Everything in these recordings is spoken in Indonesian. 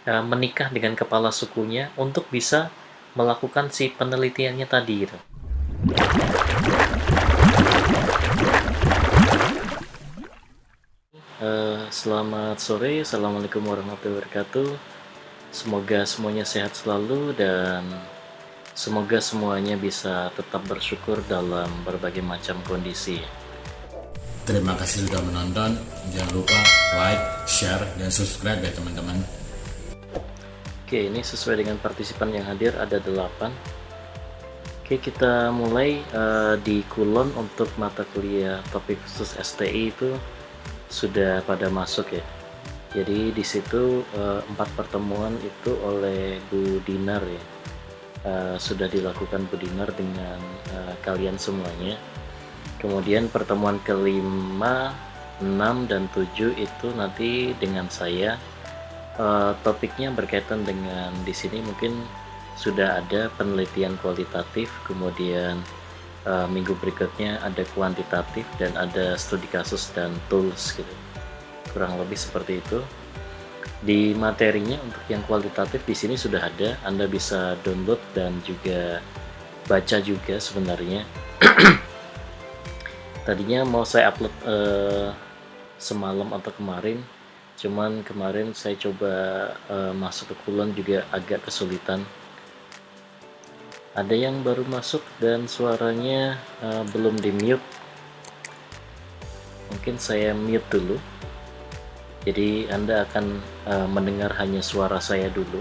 menikah dengan kepala sukunya untuk bisa melakukan si penelitiannya tadi gitu. Selamat sore, Assalamualaikum warahmatullahi wabarakatuh. Semoga semuanya sehat selalu dan semoga semuanya bisa tetap bersyukur dalam berbagai macam kondisi. Terima kasih sudah menonton. Jangan lupa like, share, dan subscribe ya teman-teman. Oke, ini sesuai dengan partisipan yang hadir ada 8. Oke, kita mulai di Kulon untuk mata kuliah topik khusus STI itu sudah pada masuk ya. Jadi di situ 4 pertemuan itu oleh Bu Dinar ya. Sudah dilakukan Bu Dinar dengan kalian semuanya. Kemudian pertemuan kelima, 6 dan 7 itu nanti dengan saya. Topiknya berkaitan dengan di sini mungkin sudah ada penelitian kualitatif, kemudian minggu berikutnya ada kuantitatif dan ada studi kasus dan tools gitu. Kurang lebih seperti itu. Di materinya untuk yang kualitatif di sini sudah ada, Anda bisa download dan juga baca juga sebenarnya. Tadinya mau saya upload semalam atau kemarin, cuman kemarin saya coba masuk ke Kulon juga agak kesulitan. Ada yang baru masuk dan suaranya belum di mute, mungkin saya mute dulu, jadi Anda akan mendengar hanya suara saya dulu.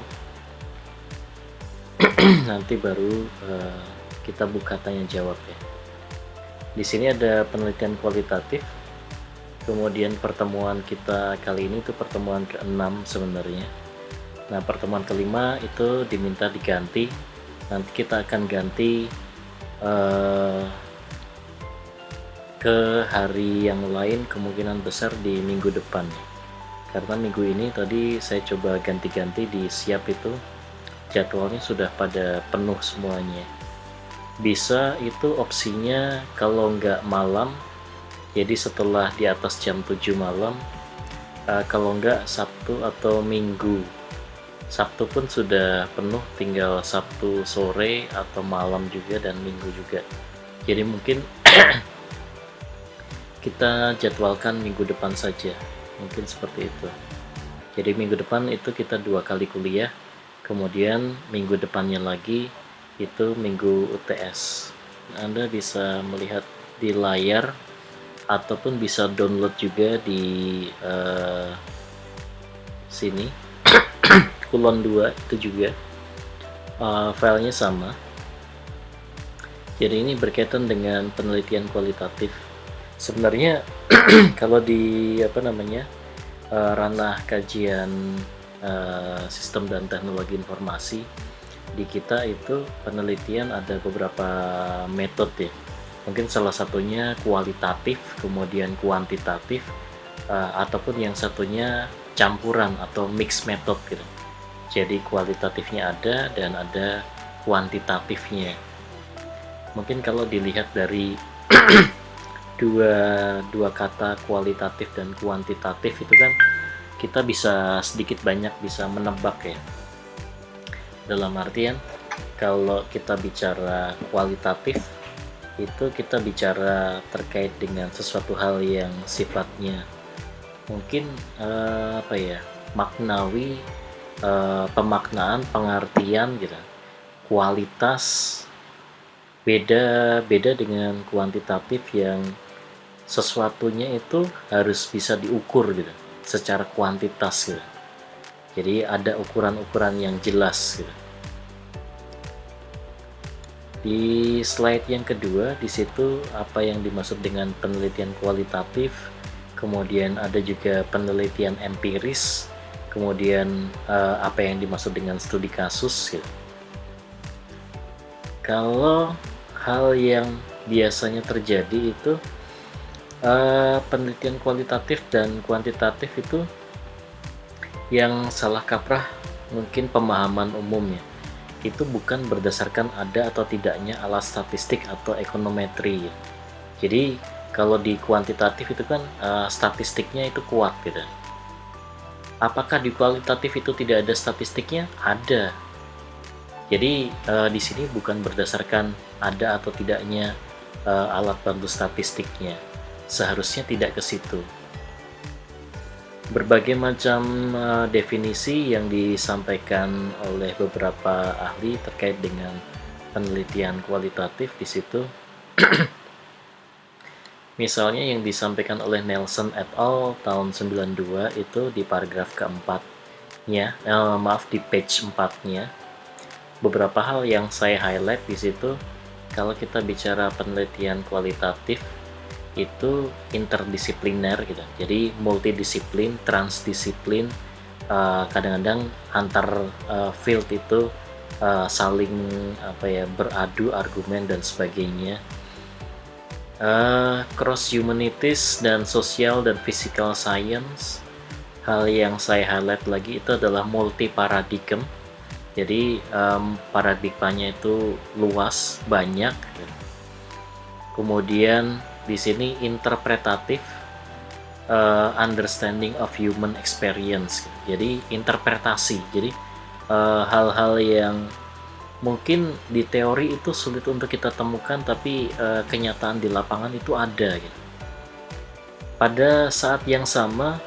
Nanti baru kita buka tanya jawab ya. Di sini ada penelitian kualitatif. Kemudian pertemuan kita kali ini itu pertemuan ke-6 sebenarnya. Nah, pertemuan kelima itu diminta diganti. Nanti kita akan ganti ke hari yang lain, kemungkinan besar di minggu depan. Karena minggu ini tadi saya coba ganti-ganti di siap itu jadwalnya sudah pada penuh semuanya. Bisa itu opsinya kalau nggak malam, jadi setelah di atas jam 7 malam, kalau nggak Sabtu atau Minggu. Sabtu pun sudah penuh, tinggal Sabtu sore atau malam juga dan Minggu juga. Jadi mungkin kita jadwalkan minggu depan saja, mungkin seperti itu. Jadi minggu depan itu kita 2 kali kuliah, kemudian minggu depannya lagi itu minggu UTS. Anda bisa melihat di layar ataupun bisa download juga di sini. Kulon 2 itu juga filenya sama. Jadi ini berkaitan dengan penelitian kualitatif. Sebenarnya kalau di ranah kajian sistem dan teknologi informasi di kita itu penelitian ada beberapa metode ya. Mungkin salah satunya kualitatif, kemudian kuantitatif, ataupun yang satunya campuran atau mix method gitu. Jadi kualitatifnya ada dan ada kuantitatifnya. Mungkin kalau dilihat dari dua kata kualitatif dan kuantitatif itu kan kita bisa sedikit banyak bisa menebak ya. Dalam artian kalau kita bicara kualitatif itu kita bicara terkait dengan sesuatu hal yang sifatnya mungkin maknawi, pemaknaan, pengertian gitu. Kualitas beda dengan kuantitatif yang sesuatunya itu harus bisa diukur gitu secara kuantitas gitu. Jadi ada ukuran-ukuran yang jelas gitu. Di slide yang kedua di situ apa yang dimaksud dengan penelitian kualitatif, kemudian ada juga penelitian empiris, kemudian apa yang dimaksud dengan studi kasus gitu. Kalau hal yang biasanya terjadi itu penelitian kualitatif dan kuantitatif itu yang salah kaprah mungkin pemahaman umumnya itu bukan berdasarkan ada atau tidaknya alat statistik atau ekonometri. Jadi kalau di kuantitatif itu kan statistiknya itu kuat gitu. Apakah di kualitatif itu tidak ada statistiknya? Ada. Jadi di sini bukan berdasarkan ada atau tidaknya alat bantu statistiknya. Seharusnya tidak ke situ. Berbagai macam definisi yang disampaikan oleh beberapa ahli terkait dengan penelitian kualitatif di situ. Misalnya yang disampaikan oleh Nelson et al. Tahun 92 itu di paragraf keempatnya, di page 4-nya, beberapa hal yang saya highlight di situ. Kalau kita bicara penelitian kualitatif itu interdisipliner gitu, jadi multidisiplin, transdisiplin, kadang-kadang antar field itu saling beradu argumen dan sebagainya. Cross humanities dan social dan physical science. Hal yang saya highlight lagi itu adalah multi paradigm. Jadi paradigmanya itu luas, banyak. Kemudian di sini interpretatif, understanding of human experience. Jadi interpretasi. Jadi hal-hal yang mungkin di teori itu sulit untuk kita temukan, tapi kenyataan di lapangan itu ada gitu. Pada saat yang sama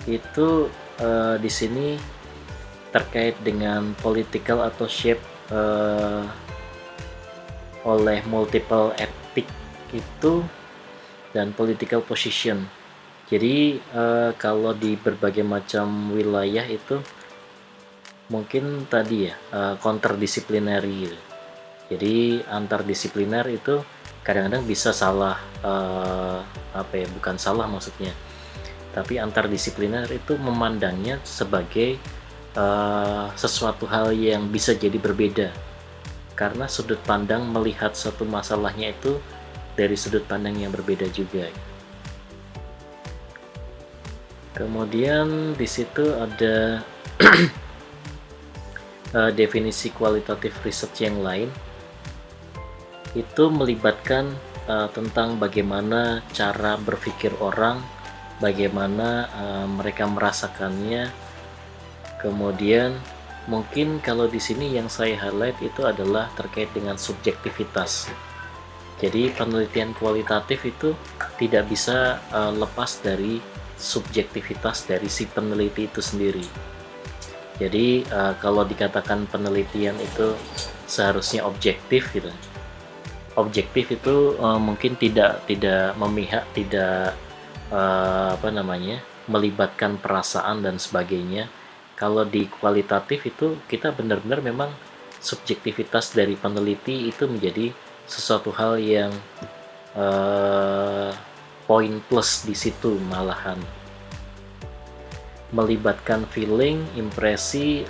itu di sini terkait dengan political atau shape oleh multiple ethic itu dan political position. Jadi kalau di berbagai macam wilayah itu mungkin tadi ya conterdisciplinary gitu. Jadi antardisipliner itu kadang-kadang bisa salah, bukan salah maksudnya, tapi antardisipliner itu memandangnya sebagai sesuatu hal yang bisa jadi berbeda karena sudut pandang melihat satu masalahnya itu dari sudut pandang yang berbeda juga. Kemudian di situ ada definisi kualitatif research yang lain, itu melibatkan tentang bagaimana cara berpikir orang, bagaimana mereka merasakannya. Kemudian mungkin kalau di sini yang saya highlight itu adalah terkait dengan subjektivitas. Jadi penelitian kualitatif itu tidak bisa lepas dari subjektivitas dari si peneliti itu sendiri. Jadi kalau dikatakan penelitian itu seharusnya objektif gitu. Objektif itu mungkin tidak memihak, tidak melibatkan perasaan dan sebagainya. Kalau di kualitatif itu kita benar-benar memang subjektivitas dari peneliti itu menjadi sesuatu hal yang poin plus di situ malahan. Melibatkan feeling, impresi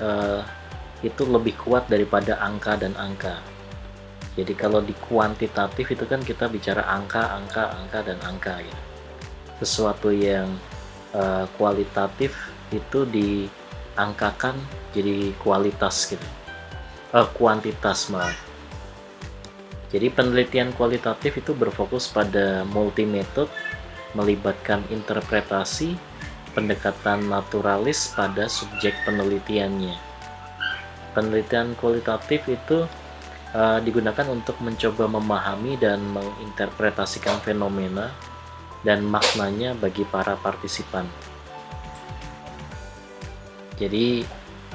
itu lebih kuat daripada angka dan angka. Jadi kalau di kuantitatif itu kan kita bicara angka dan angka ya. Sesuatu yang kualitatif itu diangkakan jadi kualitas gitu. Kuantitas malah. Jadi penelitian kualitatif itu berfokus pada multi-metode, melibatkan interpretasi, pendekatan naturalis pada subjek penelitiannya. Penelitian kualitatif itu digunakan untuk mencoba memahami dan menginterpretasikan fenomena dan maknanya bagi para partisipan. Jadi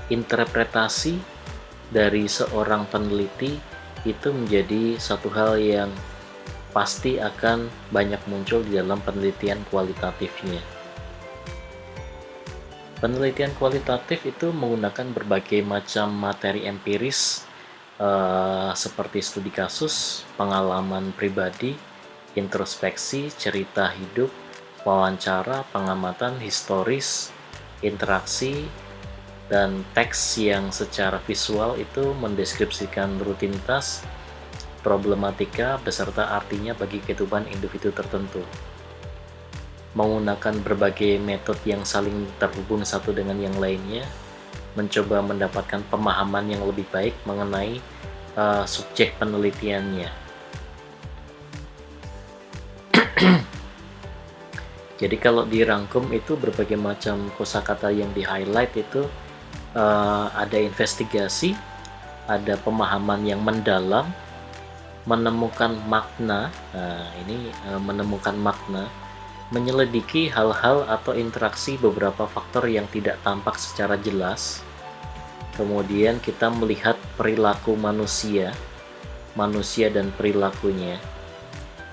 interpretasi dari seorang peneliti itu menjadi satu hal yang pasti akan banyak muncul di dalam penelitian kualitatifnya. Penelitian kualitatif itu menggunakan berbagai macam materi empiris seperti studi kasus, pengalaman pribadi, introspeksi, cerita hidup, wawancara, pengamatan historis, interaksi, dan teks yang secara visual itu mendeskripsikan rutinitas, problematika, beserta artinya bagi kehidupan individu tertentu. Menggunakan berbagai metode yang saling terhubung satu dengan yang lainnya, mencoba mendapatkan pemahaman yang lebih baik mengenai subjek penelitiannya. Jadi kalau dirangkum itu berbagai macam kosakata yang di highlight itu ada investigasi, ada pemahaman yang mendalam, menemukan makna. Nah, ini menemukan makna, menyelidiki hal-hal atau interaksi beberapa faktor yang tidak tampak secara jelas. Kemudian kita melihat perilaku manusia dan perilakunya.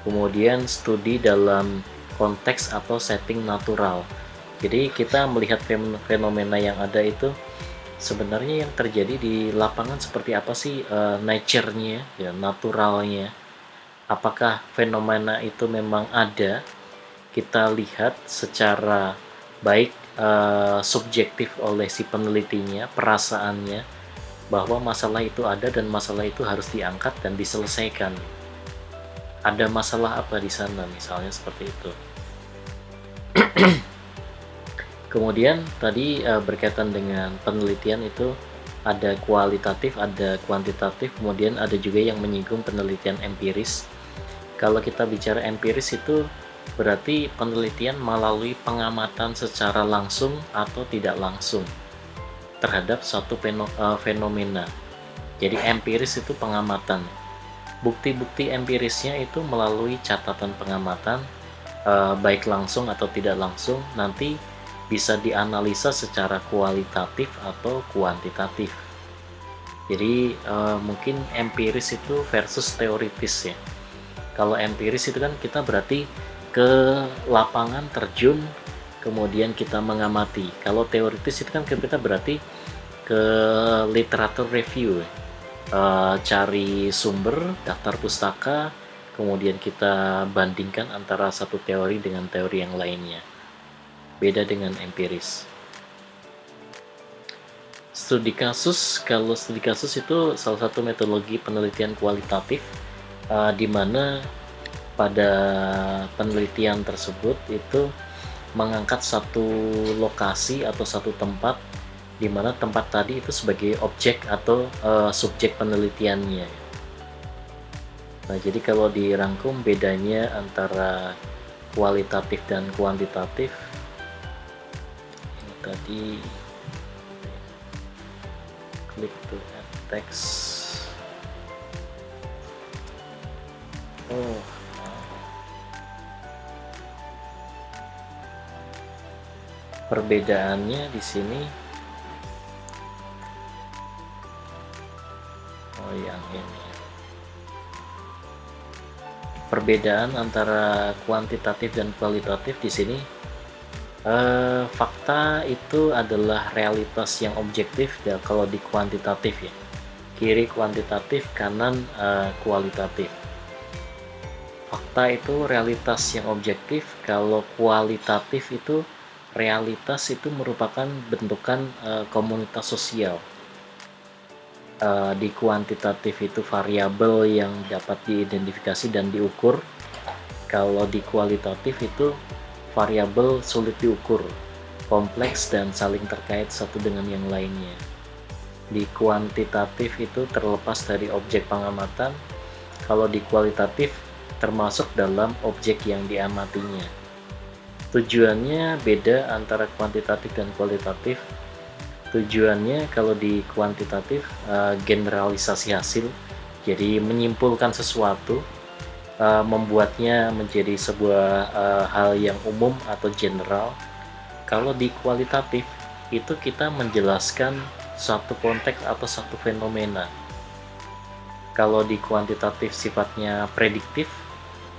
Kemudian studi dalam konteks atau setting natural. Jadi kita melihat fenomena yang ada itu sebenarnya yang terjadi di lapangan seperti apa sih, nature-nya, ya, naturalnya. Apakah fenomena itu memang ada? Kita lihat secara baik subjektif oleh si penelitinya, perasaannya, bahwa masalah itu ada dan masalah itu harus diangkat dan diselesaikan. Ada masalah apa di sana, misalnya seperti itu. Kemudian tadi berkaitan dengan penelitian itu ada kualitatif, ada kuantitatif, kemudian ada juga yang menyinggung penelitian empiris. Kalau kita bicara empiris itu berarti penelitian melalui pengamatan secara langsung atau tidak langsung terhadap suatu fenomena. Jadi empiris itu pengamatan. Bukti-bukti empirisnya itu melalui catatan pengamatan, baik langsung atau tidak langsung, nanti bisa dianalisa secara kualitatif atau kuantitatif. Jadi mungkin empiris itu versus teoritis ya. Kalau empiris itu kan kita berarti ke lapangan terjun, kemudian kita mengamati. Kalau teoritis itu kan kita berarti ke literatur review ya. Cari sumber, daftar pustaka, kemudian kita bandingkan antara satu teori dengan teori yang lainnya. Beda dengan empiris. Studi kasus, kalau studi kasus itu salah satu metodologi penelitian kualitatif, di mana pada penelitian tersebut itu mengangkat satu lokasi atau satu tempat, di mana tempat tadi itu sebagai objek atau subjek penelitiannya. Nah, jadi kalau dirangkum bedanya antara kualitatif dan kuantitatif, ini tadi klik to add text. Perbedaannya di sini. Yang ini. Perbedaan antara kuantitatif dan kualitatif di sini. Fakta itu adalah realitas yang objektif ya, kalau di kuantitatif ya. Kiri kuantitatif, kanan kualitatif. Fakta itu realitas yang objektif, kalau kualitatif itu realitas itu merupakan bentukan komunitas sosial. Di kuantitatif itu variabel yang dapat diidentifikasi dan diukur. Kalau di kualitatif itu variabel sulit diukur, kompleks dan saling terkait satu dengan yang lainnya. Di kuantitatif itu terlepas dari objek pengamatan, kalau di kualitatif termasuk dalam objek yang diamatinya. Tujuannya beda antara kuantitatif dan kualitatif. Tujuannya kalau di kuantitatif generalisasi hasil, jadi menyimpulkan sesuatu, membuatnya menjadi sebuah hal yang umum atau general. Kalau di kualitatif itu kita menjelaskan suatu konteks atau satu fenomena. Kalau di kuantitatif sifatnya prediktif,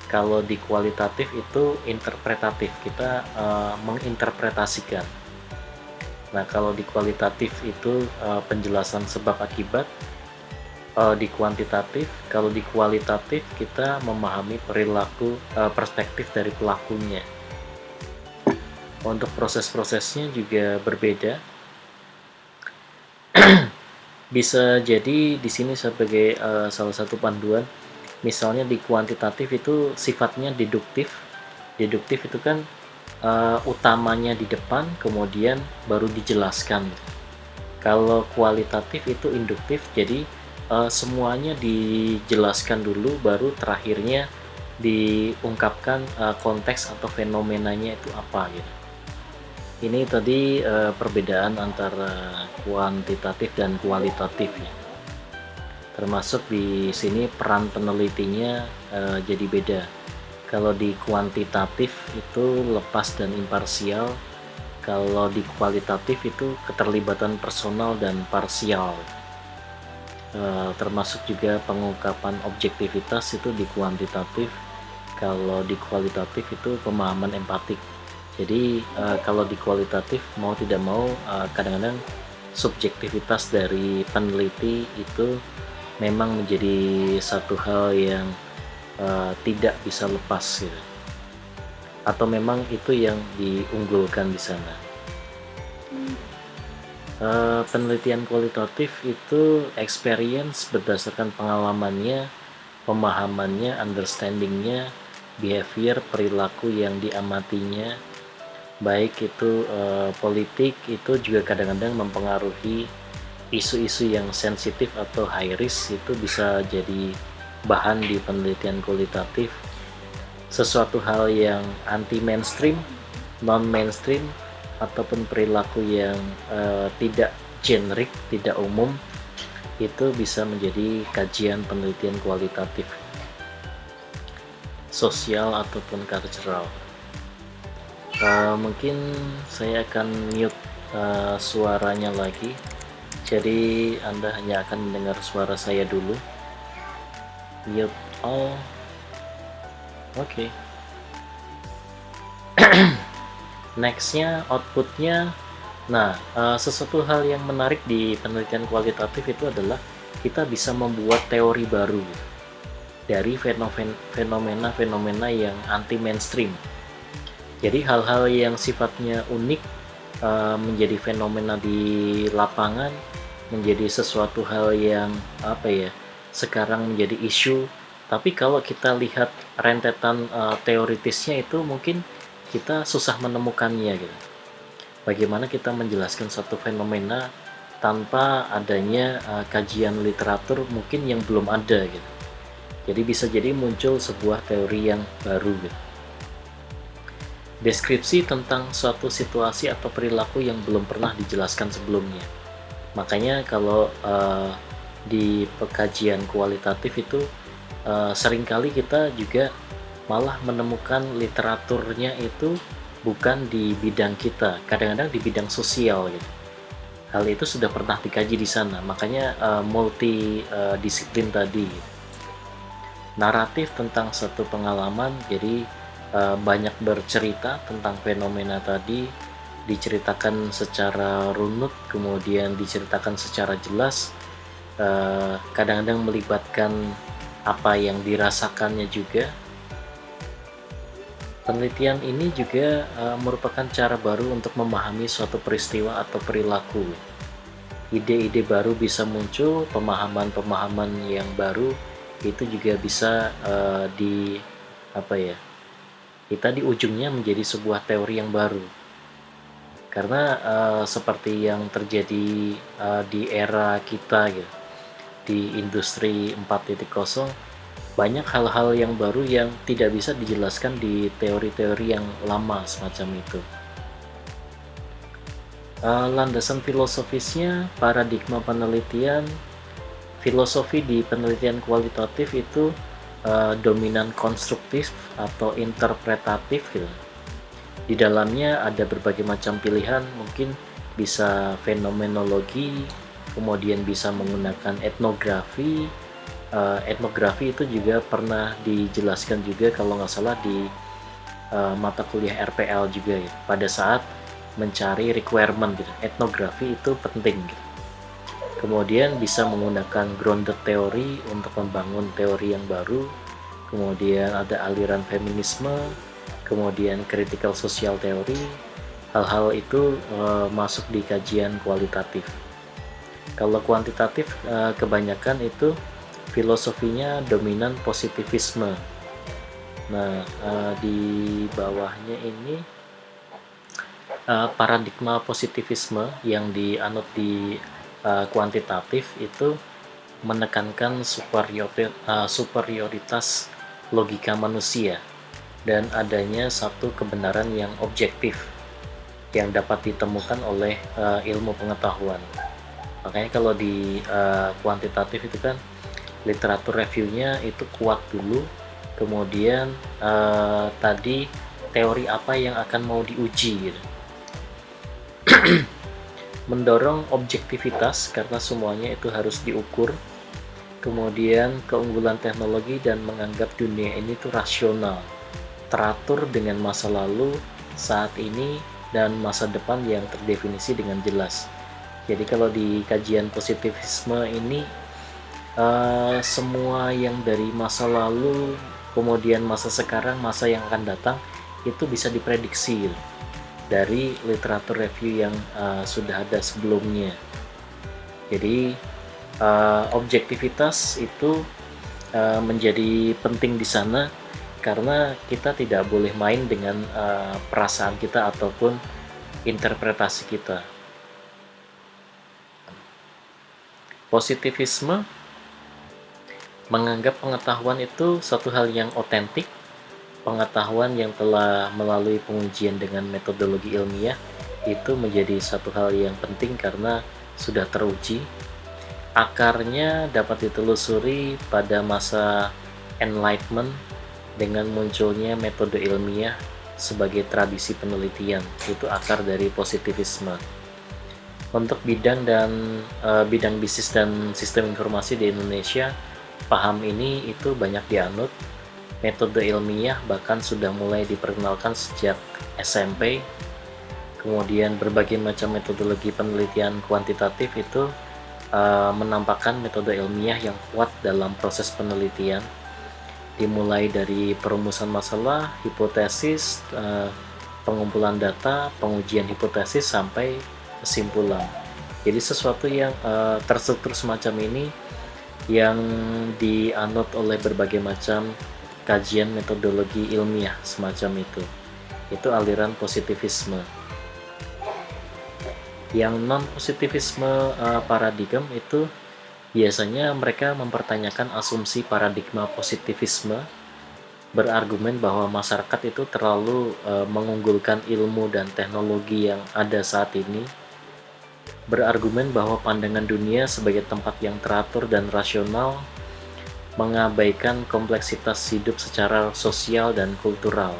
kalau di kualitatif itu interpretatif, kita menginterpretasikan. Nah, kalau di kualitatif itu penjelasan sebab akibat, di kuantitatif. Kalau di kualitatif kita memahami perilaku, perspektif dari pelakunya. Untuk proses-prosesnya juga berbeda. Bisa jadi di sini sebagai salah satu panduan. Misalnya di kuantitatif itu sifatnya deduktif. Deduktif itu kan utamanya di depan, kemudian baru dijelaskan. Kalau kualitatif itu induktif, jadi semuanya dijelaskan dulu, baru terakhirnya diungkapkan konteks atau fenomenanya itu apa gitu. Ini tadi perbedaan antara kuantitatif dan kualitatif ya. Termasuk di sini peran penelitinya jadi beda. Kalau di kuantitatif itu lepas dan imparsial, kalau di kualitatif itu keterlibatan personal dan parsial. Termasuk juga pengungkapan objektivitas itu di kuantitatif, kalau di kualitatif itu pemahaman empatik. Jadi kalau di kualitatif mau tidak mau kadang-kadang subjektivitas dari peneliti itu memang menjadi satu hal yang tidak bisa lepas gitu. Atau memang itu yang diunggulkan di sana. Penelitian kualitatif itu experience berdasarkan pengalamannya, pemahamannya, understandingnya, behavior, perilaku yang diamatinya, baik itu politik itu juga kadang-kadang mempengaruhi isu-isu yang sensitif atau high risk, itu bisa jadi bahan di penelitian kualitatif. Sesuatu hal yang anti mainstream, non mainstream, ataupun perilaku yang tidak generik, tidak umum, itu bisa menjadi kajian penelitian kualitatif sosial ataupun cultural. Mungkin saya akan mute suaranya lagi, jadi Anda hanya akan mendengar suara saya dulu. Mute all. Oke. Nextnya outputnya. Nah, sesuatu hal yang menarik di penelitian kualitatif itu adalah kita bisa membuat teori baru dari fenomena-fenomena yang anti mainstream. Jadi hal-hal yang sifatnya unik menjadi fenomena di lapangan, menjadi sesuatu hal yang sekarang menjadi isu. Tapi kalau kita lihat rentetan teoritisnya itu mungkin kita susah menemukannya gitu. Bagaimana kita menjelaskan suatu fenomena tanpa adanya kajian literatur mungkin yang belum ada gitu. Jadi bisa jadi muncul sebuah teori yang baru gitu. Deskripsi tentang suatu situasi atau perilaku yang belum pernah dijelaskan sebelumnya. Makanya kalau di pekajian kualitatif itu seringkali kita juga malah menemukan literaturnya itu bukan di bidang kita, kadang-kadang di bidang sosial gitu. Hal itu sudah pernah dikaji di sana, makanya multi disiplin tadi. Naratif tentang satu pengalaman, jadi banyak bercerita tentang fenomena tadi, diceritakan secara runut, kemudian diceritakan secara jelas, kadang-kadang melibatkan apa yang dirasakannya juga. Penelitian ini juga merupakan cara baru untuk memahami suatu peristiwa atau perilaku. Ide-ide baru bisa muncul, pemahaman-pemahaman yang baru itu juga bisa kita di ujungnya menjadi sebuah teori yang baru. Karena seperti yang terjadi di era kita gitu, di industri 4.0, banyak hal-hal yang baru yang tidak bisa dijelaskan di teori-teori yang lama semacam itu. Landasan filosofisnya, paradigma penelitian, filosofi di penelitian kualitatif itu dominan konstruktif atau interpretatif gitu. Di dalamnya ada berbagai macam pilihan, mungkin bisa fenomenologi, kemudian bisa menggunakan etnografi. Etnografi itu juga pernah dijelaskan juga kalau nggak salah di mata kuliah RPL juga ya, pada saat mencari requirement gitu. Etnografi itu penting gitu. Kemudian bisa menggunakan grounded theory untuk membangun teori yang baru. Kemudian ada aliran feminisme, kemudian critical social theory. Hal-hal itu masuk di kajian kualitatif. Kalau kuantitatif kebanyakan itu filosofinya dominan positivisme. Nah, di bawahnya ini paradigma positivisme yang dianut di kuantitatif itu menekankan superioritas logika manusia dan adanya satu kebenaran yang objektif yang dapat ditemukan oleh ilmu pengetahuan. Makanya kalau di kuantitatif itu kan literatur reviewnya itu kuat dulu, kemudian tadi teori apa yang akan mau diuji gitu. Mendorong objektivitas karena semuanya itu harus diukur, kemudian keunggulan teknologi dan menganggap dunia ini tuh rasional, teratur dengan masa lalu, saat ini, dan masa depan yang terdefinisi dengan jelas. Jadi kalau di kajian positivisme ini semua yang dari masa lalu, kemudian masa sekarang, masa yang akan datang itu bisa diprediksi dari literatur review yang sudah ada sebelumnya. Jadi objektivitas itu menjadi penting di sana karena kita tidak boleh main dengan perasaan kita ataupun interpretasi kita. Positivisme menganggap pengetahuan itu suatu hal yang otentik, pengetahuan yang telah melalui pengujian dengan metodologi ilmiah itu menjadi satu hal yang penting karena sudah teruji. Akarnya dapat ditelusuri pada masa Enlightenment dengan munculnya metode ilmiah sebagai tradisi penelitian. Itu akar dari positivisme. Untuk bidang bisnis dan sistem informasi di Indonesia, paham ini itu banyak dianut. Metode ilmiah bahkan sudah mulai diperkenalkan sejak SMP. Kemudian berbagai macam metodologi penelitian kuantitatif itu menampakkan metode ilmiah yang kuat dalam proses penelitian, dimulai dari perumusan masalah, hipotesis, pengumpulan data, pengujian hipotesis sampai kesimpulan. Jadi sesuatu yang terstruktur semacam ini yang dianut oleh berbagai macam kajian metodologi ilmiah semacam itu aliran positivisme. Yang non-positivisme paradigm itu biasanya mereka mempertanyakan asumsi paradigma positivisme, berargumen bahwa masyarakat itu terlalu mengunggulkan ilmu dan teknologi yang ada saat ini, berargumen bahwa pandangan dunia sebagai tempat yang teratur dan rasional mengabaikan kompleksitas hidup secara sosial dan kultural.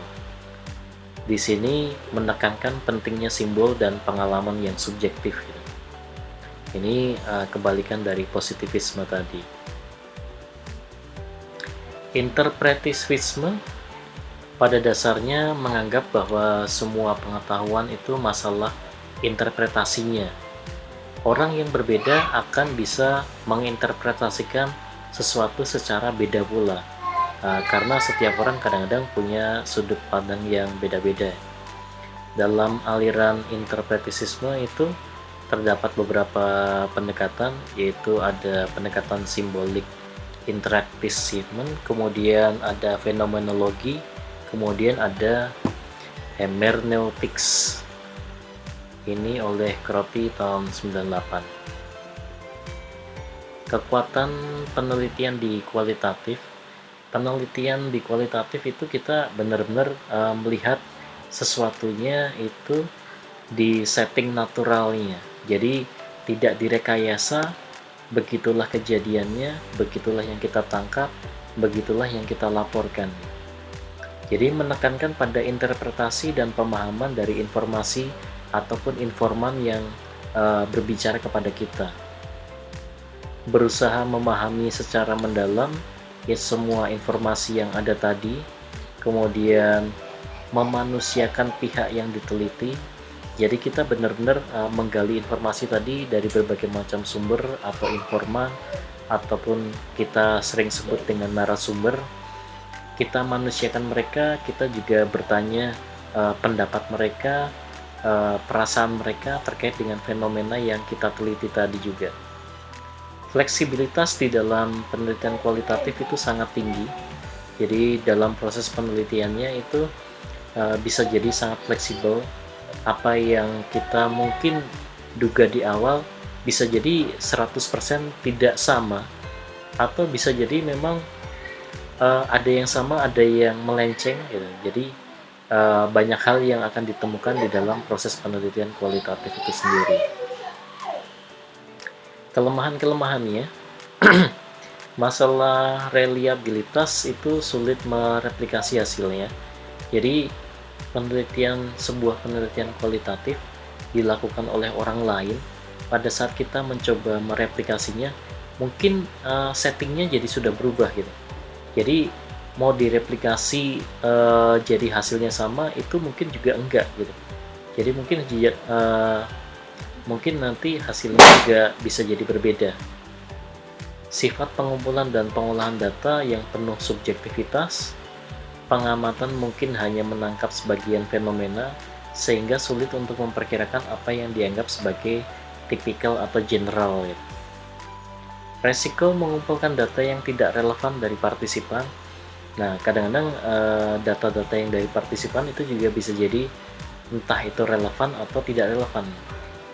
Di sini menekankan pentingnya simbol dan pengalaman yang subjektif. Ini kebalikan dari positivisme tadi. Interpretivisme pada dasarnya menganggap bahwa semua pengetahuan itu masalah interpretasinya. Orang yang berbeda akan bisa menginterpretasikan sesuatu secara beda pula, karena setiap orang kadang-kadang punya sudut pandang yang beda-beda. Dalam aliran interpretisisme itu terdapat beberapa pendekatan, yaitu ada pendekatan simbolik interactivism, kemudian ada fenomenologi, kemudian ada hermeneutics. Ini oleh Crotty tahun 98. Kekuatan penelitian di kualitatif. Penelitian di kualitatif itu kita benar-benar melihat sesuatunya itu di setting naturalnya. Jadi tidak direkayasa, begitulah kejadiannya, begitulah yang kita tangkap, begitulah yang kita laporkan. Jadi menekankan pada interpretasi dan pemahaman dari informasi ataupun informan yang berbicara kepada kita. Berusaha memahami secara mendalam ya semua informasi yang ada tadi, kemudian memanusiakan pihak yang diteliti. Jadi kita benar-benar menggali informasi tadi dari berbagai macam sumber atau informan, ataupun kita sering sebut dengan narasumber. Kita manusiakan mereka, kita juga bertanya pendapat mereka, perasaan mereka terkait dengan fenomena yang kita teliti tadi juga. Fleksibilitas di dalam penelitian kualitatif itu sangat tinggi. Jadi dalam proses penelitiannya itu bisa jadi sangat fleksibel. Apa yang kita mungkin duga di awal bisa jadi 100% tidak sama, atau bisa jadi memang ada yang sama, ada yang melenceng gitu. Jadi banyak hal yang akan ditemukan di dalam proses penelitian kualitatif itu sendiri. Kelemahan-kelemahannya, masalah reliabilitas itu sulit mereplikasi hasilnya. Jadi sebuah penelitian kualitatif dilakukan oleh orang lain, pada saat kita mencoba mereplikasinya, mungkin settingnya jadi sudah berubah gitu. Jadi mau direplikasi jadi hasilnya sama itu mungkin juga enggak gitu. Jadi mungkin nanti hasilnya juga bisa jadi berbeda. Sifat pengumpulan dan pengolahan data yang penuh subjektivitas, pengamatan mungkin hanya menangkap sebagian fenomena sehingga sulit untuk memperkirakan apa yang dianggap sebagai tipikal atau general gitu. Resiko mengumpulkan data yang tidak relevan dari partisipan. Nah, kadang-kadang data-data yang dari partisipan itu juga bisa jadi entah itu relevan atau tidak relevan.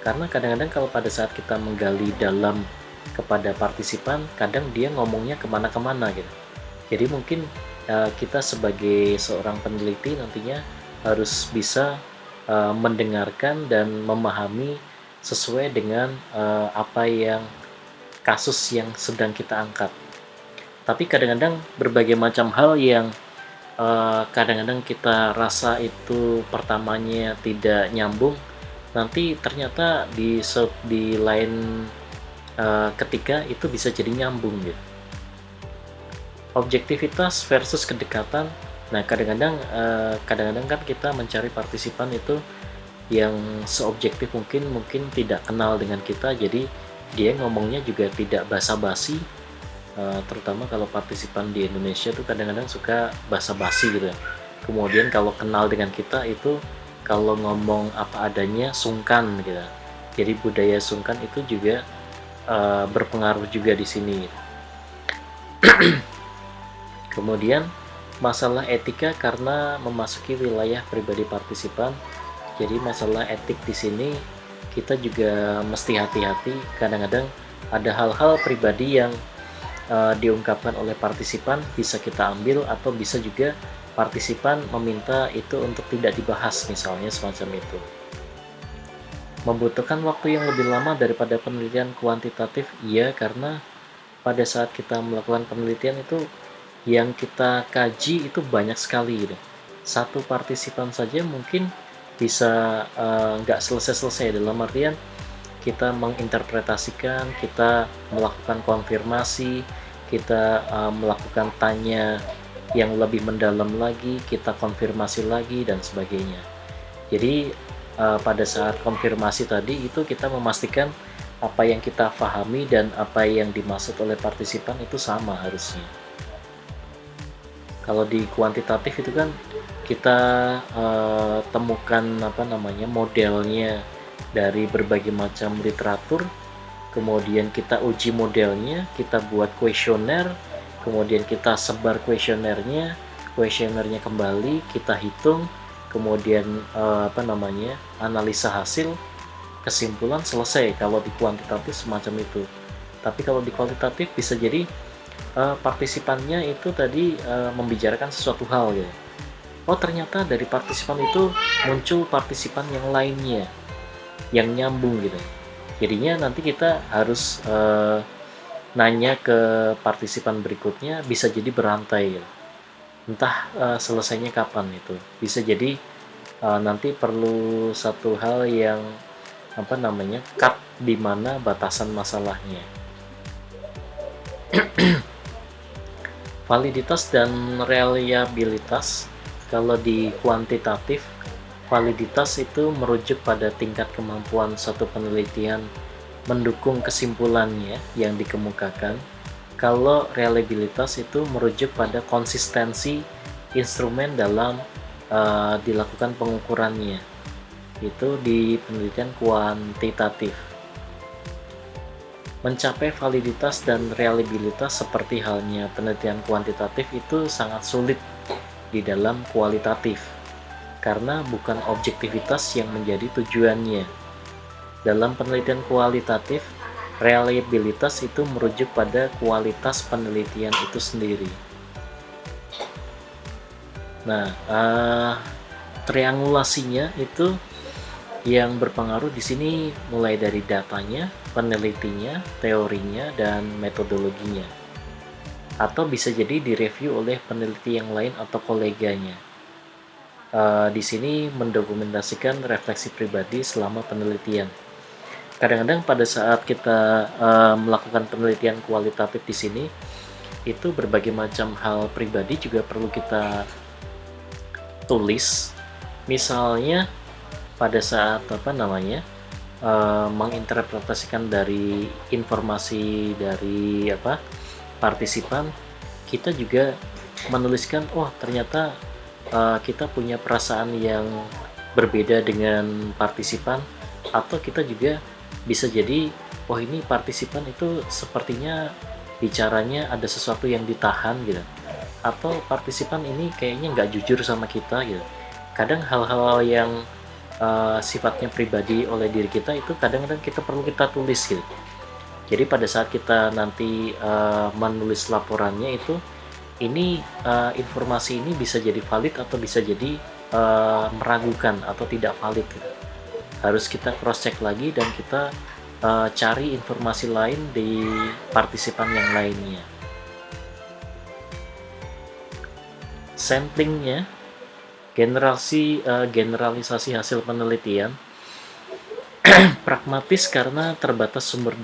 Karena kadang-kadang kalau pada saat kita menggali dalam kepada partisipan, kadang dia ngomongnya kemana-kemana gitu. Jadi mungkin kita sebagai seorang peneliti nantinya harus bisa mendengarkan dan memahami sesuai dengan apa yang kasus yang sedang kita angkat. Tapi kadang-kadang berbagai macam hal yang kadang-kadang kita rasa itu pertamanya tidak nyambung, nanti ternyata di lain ketika itu bisa jadi nyambung gitu. Objektivitas versus kedekatan. Nah, kadang-kadang kan kita mencari partisipan itu yang seobjektif mungkin tidak kenal dengan kita, jadi dia ngomongnya juga tidak basa-basi. Terutama kalau partisipan di Indonesia tuh kadang-kadang suka basa-basi gitu. Kemudian kalau kenal dengan kita itu kalau ngomong apa adanya, sungkan gitu. Jadi budaya sungkan itu juga berpengaruh juga di sini. Kemudian masalah etika karena memasuki wilayah pribadi partisipan. Jadi masalah etik di sini kita juga mesti hati-hati. Kadang-kadang ada hal-hal pribadi yang diungkapkan oleh partisipan bisa kita ambil, atau bisa juga partisipan meminta itu untuk tidak dibahas, misalnya semacam itu. Membutuhkan waktu yang lebih lama daripada penelitian kuantitatif, iya, karena pada saat kita melakukan penelitian itu yang kita kaji itu banyak sekali gitu. Satu partisipan saja mungkin bisa nggak selesai-selesai, dalam artian kita menginterpretasikan, kita melakukan konfirmasi, kita melakukan tanya yang lebih mendalam lagi, kita konfirmasi lagi, dan sebagainya. Jadi pada saat konfirmasi tadi itu kita memastikan apa yang kita pahami dan apa yang dimaksud oleh partisipan itu sama harusnya. Kalau di kuantitatif itu kan kita temukan modelnya dari berbagai macam literatur, kemudian kita uji modelnya, kita buat kuesioner, kemudian kita sebar kuesionernya kembali, kita hitung, kemudian analisa hasil, kesimpulan, selesai. Kalau di kuantitatif semacam itu. Tapi kalau di kualitatif bisa jadi partisipannya itu tadi membicarakan sesuatu hal gitu. Oh, ternyata dari partisipan itu muncul partisipan yang lainnya yang nyambung gitu. Jadinya nanti kita harus nanya ke partisipan berikutnya, bisa jadi berantai gitu. Entah selesainya kapan itu. Bisa jadi nanti perlu satu hal yang cut di mana batasan masalahnya. Validitas dan reliabilitas. Kalau di kuantitatif, validitas itu merujuk pada tingkat kemampuan suatu penelitian mendukung kesimpulannya yang dikemukakan. Kalau reliabilitas itu merujuk pada konsistensi instrumen dalam dilakukan pengukurannya. Itu di penelitian kuantitatif. Mencapai validitas dan reliabilitas seperti halnya penelitian kuantitatif itu sangat sulit di dalam kualitatif, karena bukan objektivitas yang menjadi tujuannya. Dalam penelitian kualitatif, reliabilitas itu merujuk pada kualitas penelitian itu sendiri. Nah, triangulasinya itu yang berpengaruh di sini mulai dari datanya, penelitinya, teorinya, dan metodologinya. Atau bisa jadi direview oleh peneliti yang lain atau koleganya. Di sini mendokumentasikan refleksi pribadi selama penelitian. Kadang-kadang pada saat kita melakukan penelitian kualitatif di sini, itu berbagai macam hal pribadi juga perlu kita tulis. Misalnya pada saat menginterpretasikan dari informasi dari partisipan, kita juga menuliskan, oh ternyata kita punya perasaan yang berbeda dengan partisipan, atau kita juga bisa jadi, oh ini partisipan itu sepertinya bicaranya ada sesuatu yang ditahan gitu, atau partisipan ini kayaknya nggak jujur sama kita gitu. Kadang hal-hal yang sifatnya pribadi oleh diri kita itu kadang-kadang kita perlu kita tulis gitu. Jadi pada saat kita nanti menulis laporannya itu, ini informasi ini bisa jadi valid atau bisa jadi meragukan atau tidak valid gitu. Harus kita cross check lagi dan kita cari informasi lain di partisipan yang lainnya. Samplingnya, generalisasi hasil penelitian pragmatis karena terbatas sumber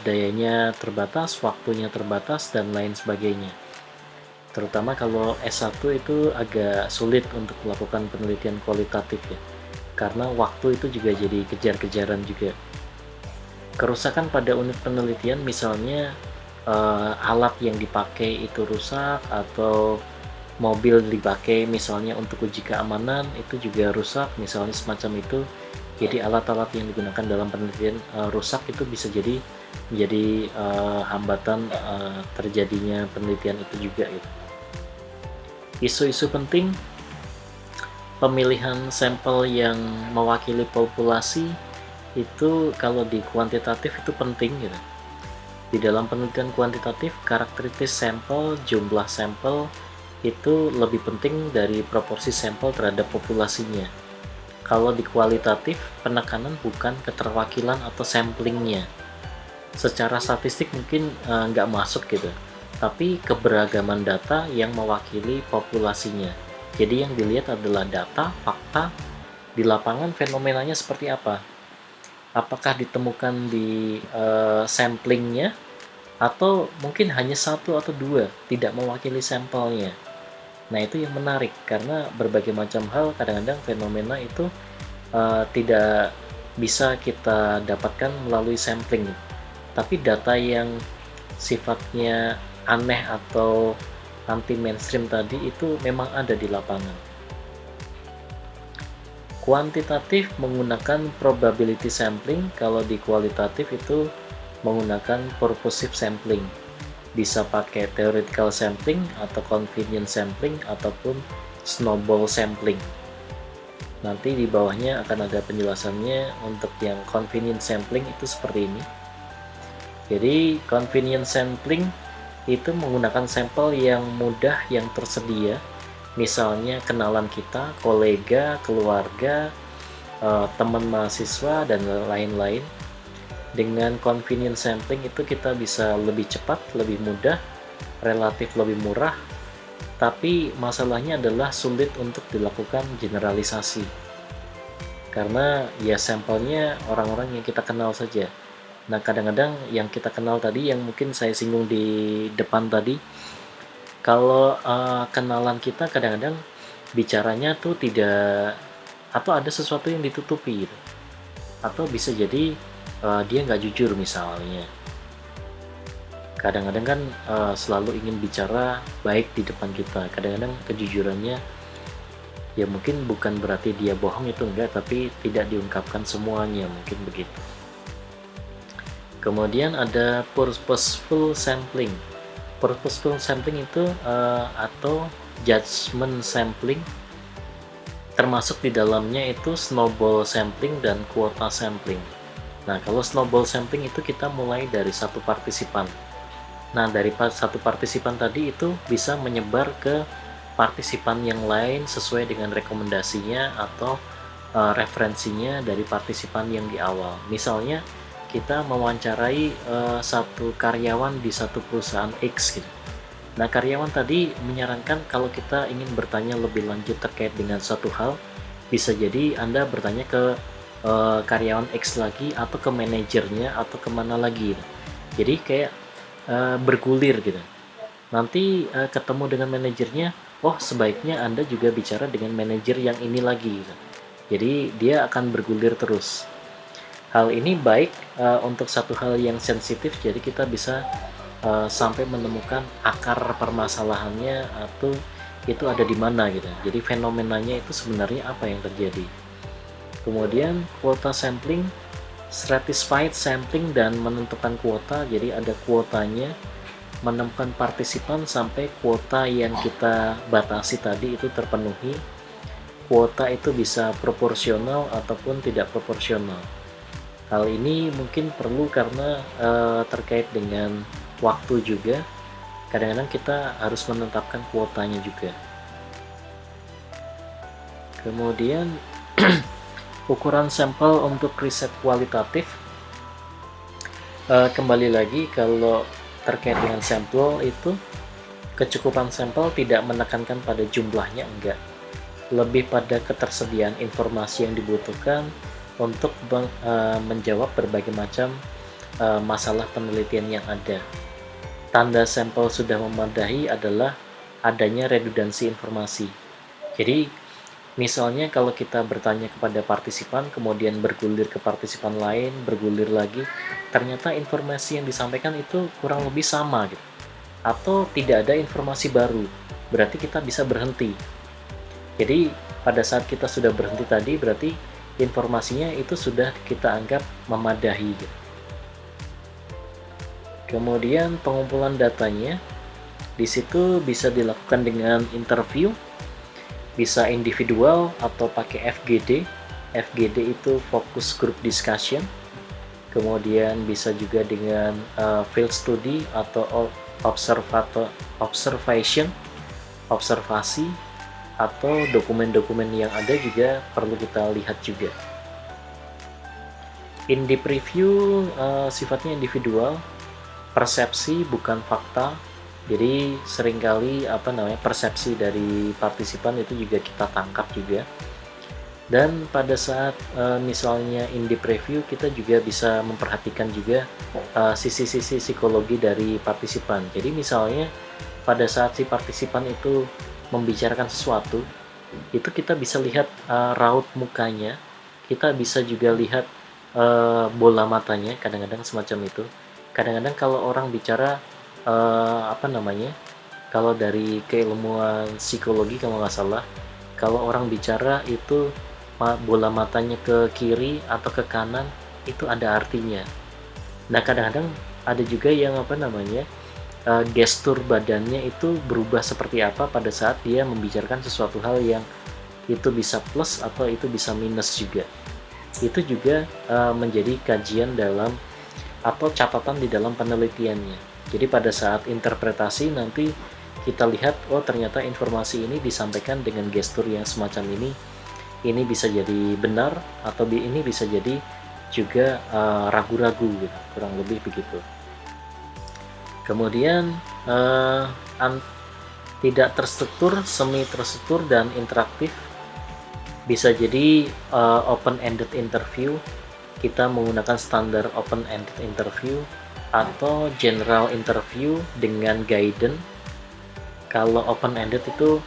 dayanya terbatas, waktunya terbatas, dan lain sebagainya. Terutama kalau S1 itu agak sulit untuk melakukan penelitian kualitatif ya, karena waktu itu juga jadi kejar-kejaran juga. Kerusakan pada unit penelitian, misalnya alat yang dipakai itu rusak, atau mobil dipakai misalnya untuk uji keamanan itu juga rusak, misalnya semacam itu. Jadi alat-alat yang digunakan dalam penelitian rusak, itu bisa jadi menjadi hambatan terjadinya penelitian itu juga gitu. Isu-isu penting, pemilihan sampel yang mewakili populasi itu kalau di kuantitatif itu penting gitu. Di dalam penelitian kuantitatif, karakteristik sampel, jumlah sampel itu lebih penting dari proporsi sampel terhadap populasinya. Kalau di kualitatif, penekanan bukan keterwakilan atau samplingnya. Secara statistik mungkin nggak masuk gitu, tapi keberagaman data yang mewakili populasinya. Jadi yang dilihat adalah data, fakta, di lapangan fenomenanya seperti apa. Apakah ditemukan di samplingnya, atau mungkin hanya satu atau dua tidak mewakili sampelnya. Nah itu yang menarik, karena berbagai macam hal kadang-kadang fenomena itu tidak bisa kita dapatkan melalui sampling, tapi data yang sifatnya aneh atau anti mainstream tadi itu memang ada di lapangan. Kuantitatif menggunakan probability sampling, kalau di kualitatif itu menggunakan purposive sampling. Bisa pakai theoretical sampling atau convenience sampling ataupun snowball sampling. Nanti di bawahnya akan ada penjelasannya. Untuk yang convenience sampling itu seperti ini. Jadi convenience sampling itu menggunakan sampel yang mudah yang tersedia, misalnya kenalan kita, kolega, keluarga, teman mahasiswa, dan lain-lain. Dengan convenience sampling itu kita bisa lebih cepat, lebih mudah, relatif lebih murah, tapi masalahnya adalah sulit untuk dilakukan generalisasi, karena ya sampelnya orang-orang yang kita kenal saja. Nah kadang-kadang yang kita kenal tadi, yang mungkin saya singgung di depan tadi, kalau kenalan kita kadang-kadang bicaranya tuh tidak, atau ada sesuatu yang ditutupi gitu. Atau bisa jadi dia nggak jujur misalnya. Kadang-kadang kan selalu ingin bicara baik di depan kita. Kadang-kadang kejujurannya ya mungkin bukan berarti dia bohong, itu enggak, tapi tidak diungkapkan semuanya, mungkin begitu. Kemudian ada purposeful sampling. Purposeful sampling itu atau judgment sampling, termasuk di dalamnya itu snowball sampling dan quota sampling. Nah kalau snowball sampling itu kita mulai dari satu partisipan. Nah dari satu partisipan tadi itu bisa menyebar ke partisipan yang lain sesuai dengan rekomendasinya atau referensinya dari partisipan yang di awal. Misalnya kita mewawancarai satu karyawan di satu perusahaan X gitu. Nah, karyawan tadi menyarankan kalau kita ingin bertanya lebih lanjut terkait dengan suatu hal, bisa jadi Anda bertanya ke karyawan X lagi atau ke manajernya atau kemana lagi gitu. Jadi kayak bergulir gitu. Nanti ketemu dengan manajernya, oh sebaiknya Anda juga bicara dengan manajer yang ini lagi gitu. Jadi dia akan bergulir terus. Hal ini baik untuk satu hal yang sensitif, jadi kita bisa sampai menemukan akar permasalahannya atau itu ada di mana gitu. Jadi fenomenanya itu sebenarnya apa yang terjadi. Kemudian kuota sampling, stratified sampling dan menentukan kuota. Jadi ada kuotanya, menemukan partisipan sampai kuota yang kita batasi tadi itu terpenuhi. Kuota itu bisa proporsional ataupun tidak proporsional. Hal ini mungkin perlu karena terkait dengan waktu juga. Kadang-kadang kita harus menetapkan kuotanya juga. Kemudian ukuran sampel untuk riset kualitatif. Kembali lagi, kalau terkait dengan sampel itu, kecukupan sampel tidak menekankan pada jumlahnya, enggak. Lebih pada ketersediaan informasi yang dibutuhkan untuk menjawab berbagai macam masalah penelitian yang ada. Tanda sampel sudah memadai adalah adanya redundansi informasi. Jadi, misalnya kalau kita bertanya kepada partisipan, kemudian bergulir ke partisipan lain, bergulir lagi, ternyata informasi yang disampaikan itu kurang lebih sama gitu. Atau tidak ada informasi baru, berarti kita bisa berhenti. Jadi, pada saat kita sudah berhenti tadi, berarti informasinya itu sudah kita anggap memadai. Kemudian pengumpulan datanya, di situ bisa dilakukan dengan interview, bisa individual atau pakai FGD. FGD itu focus group discussion. Kemudian bisa juga dengan field study atau observasi, atau dokumen-dokumen yang ada juga perlu kita lihat juga. In deep review sifatnya individual, persepsi bukan fakta. Jadi seringkali persepsi dari partisipan itu juga kita tangkap juga. Dan pada saat misalnya in deep review, kita juga bisa memperhatikan juga sisi-sisi psikologi dari partisipan. Jadi misalnya pada saat si partisipan itu membicarakan sesuatu, itu kita bisa lihat raut mukanya, kita bisa juga lihat bola matanya, kadang-kadang semacam itu. Kadang-kadang kalau orang bicara kalau dari keilmuan psikologi kalau nggak salah, kalau orang bicara itu bola matanya ke kiri atau ke kanan itu ada artinya. Nah, kadang-kadang ada juga yang gestur badannya itu berubah seperti apa pada saat dia membicarakan sesuatu hal yang itu bisa plus atau itu bisa minus juga. Itu juga menjadi kajian dalam atau catatan di dalam penelitiannya. Jadi pada saat interpretasi nanti kita lihat, oh ternyata informasi ini disampaikan dengan gestur yang semacam ini bisa jadi benar atau ini bisa jadi juga ragu-ragu gitu, kurang lebih begitu. Kemudian tidak terstruktur, semi terstruktur, dan interaktif. Bisa jadi open-ended interview, kita menggunakan standar open-ended interview, atau general interview dengan guidance. Kalau open-ended itu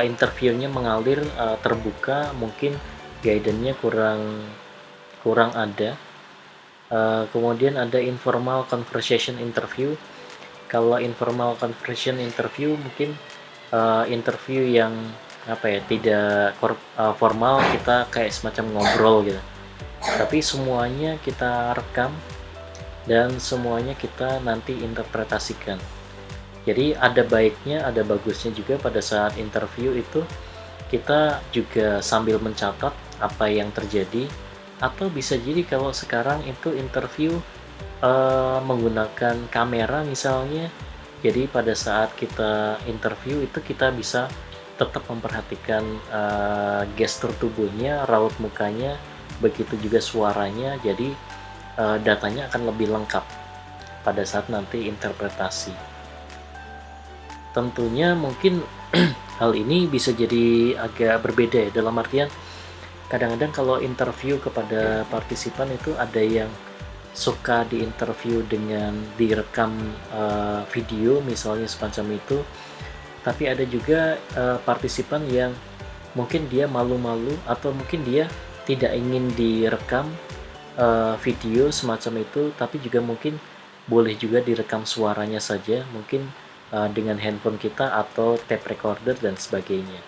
interviewnya mengalir terbuka, mungkin guidance-nya kurang ada. Kemudian ada informal conversation interview. Kalau informal conversation interview mungkin interview yang tidak formal, kita kayak semacam ngobrol gitu. Tapi semuanya kita rekam dan semuanya kita nanti interpretasikan. Jadi ada baiknya, ada bagusnya juga pada saat interview itu kita juga sambil mencatat apa yang terjadi, atau bisa jadi kalau sekarang itu interview menggunakan kamera misalnya. Jadi pada saat kita interview itu kita bisa tetap memperhatikan gestur tubuhnya, raut mukanya, begitu juga suaranya. Jadi datanya akan lebih lengkap pada saat nanti interpretasi. Tentunya mungkin hal ini bisa jadi agak berbeda ya, dalam artian kadang-kadang kalau interview kepada partisipan itu ada yang suka diinterview dengan direkam video misalnya semacam itu, tapi ada juga partisipan yang mungkin dia malu-malu atau mungkin dia tidak ingin direkam video semacam itu, tapi juga mungkin boleh juga direkam suaranya saja, mungkin dengan handphone kita atau tape recorder dan sebagainya.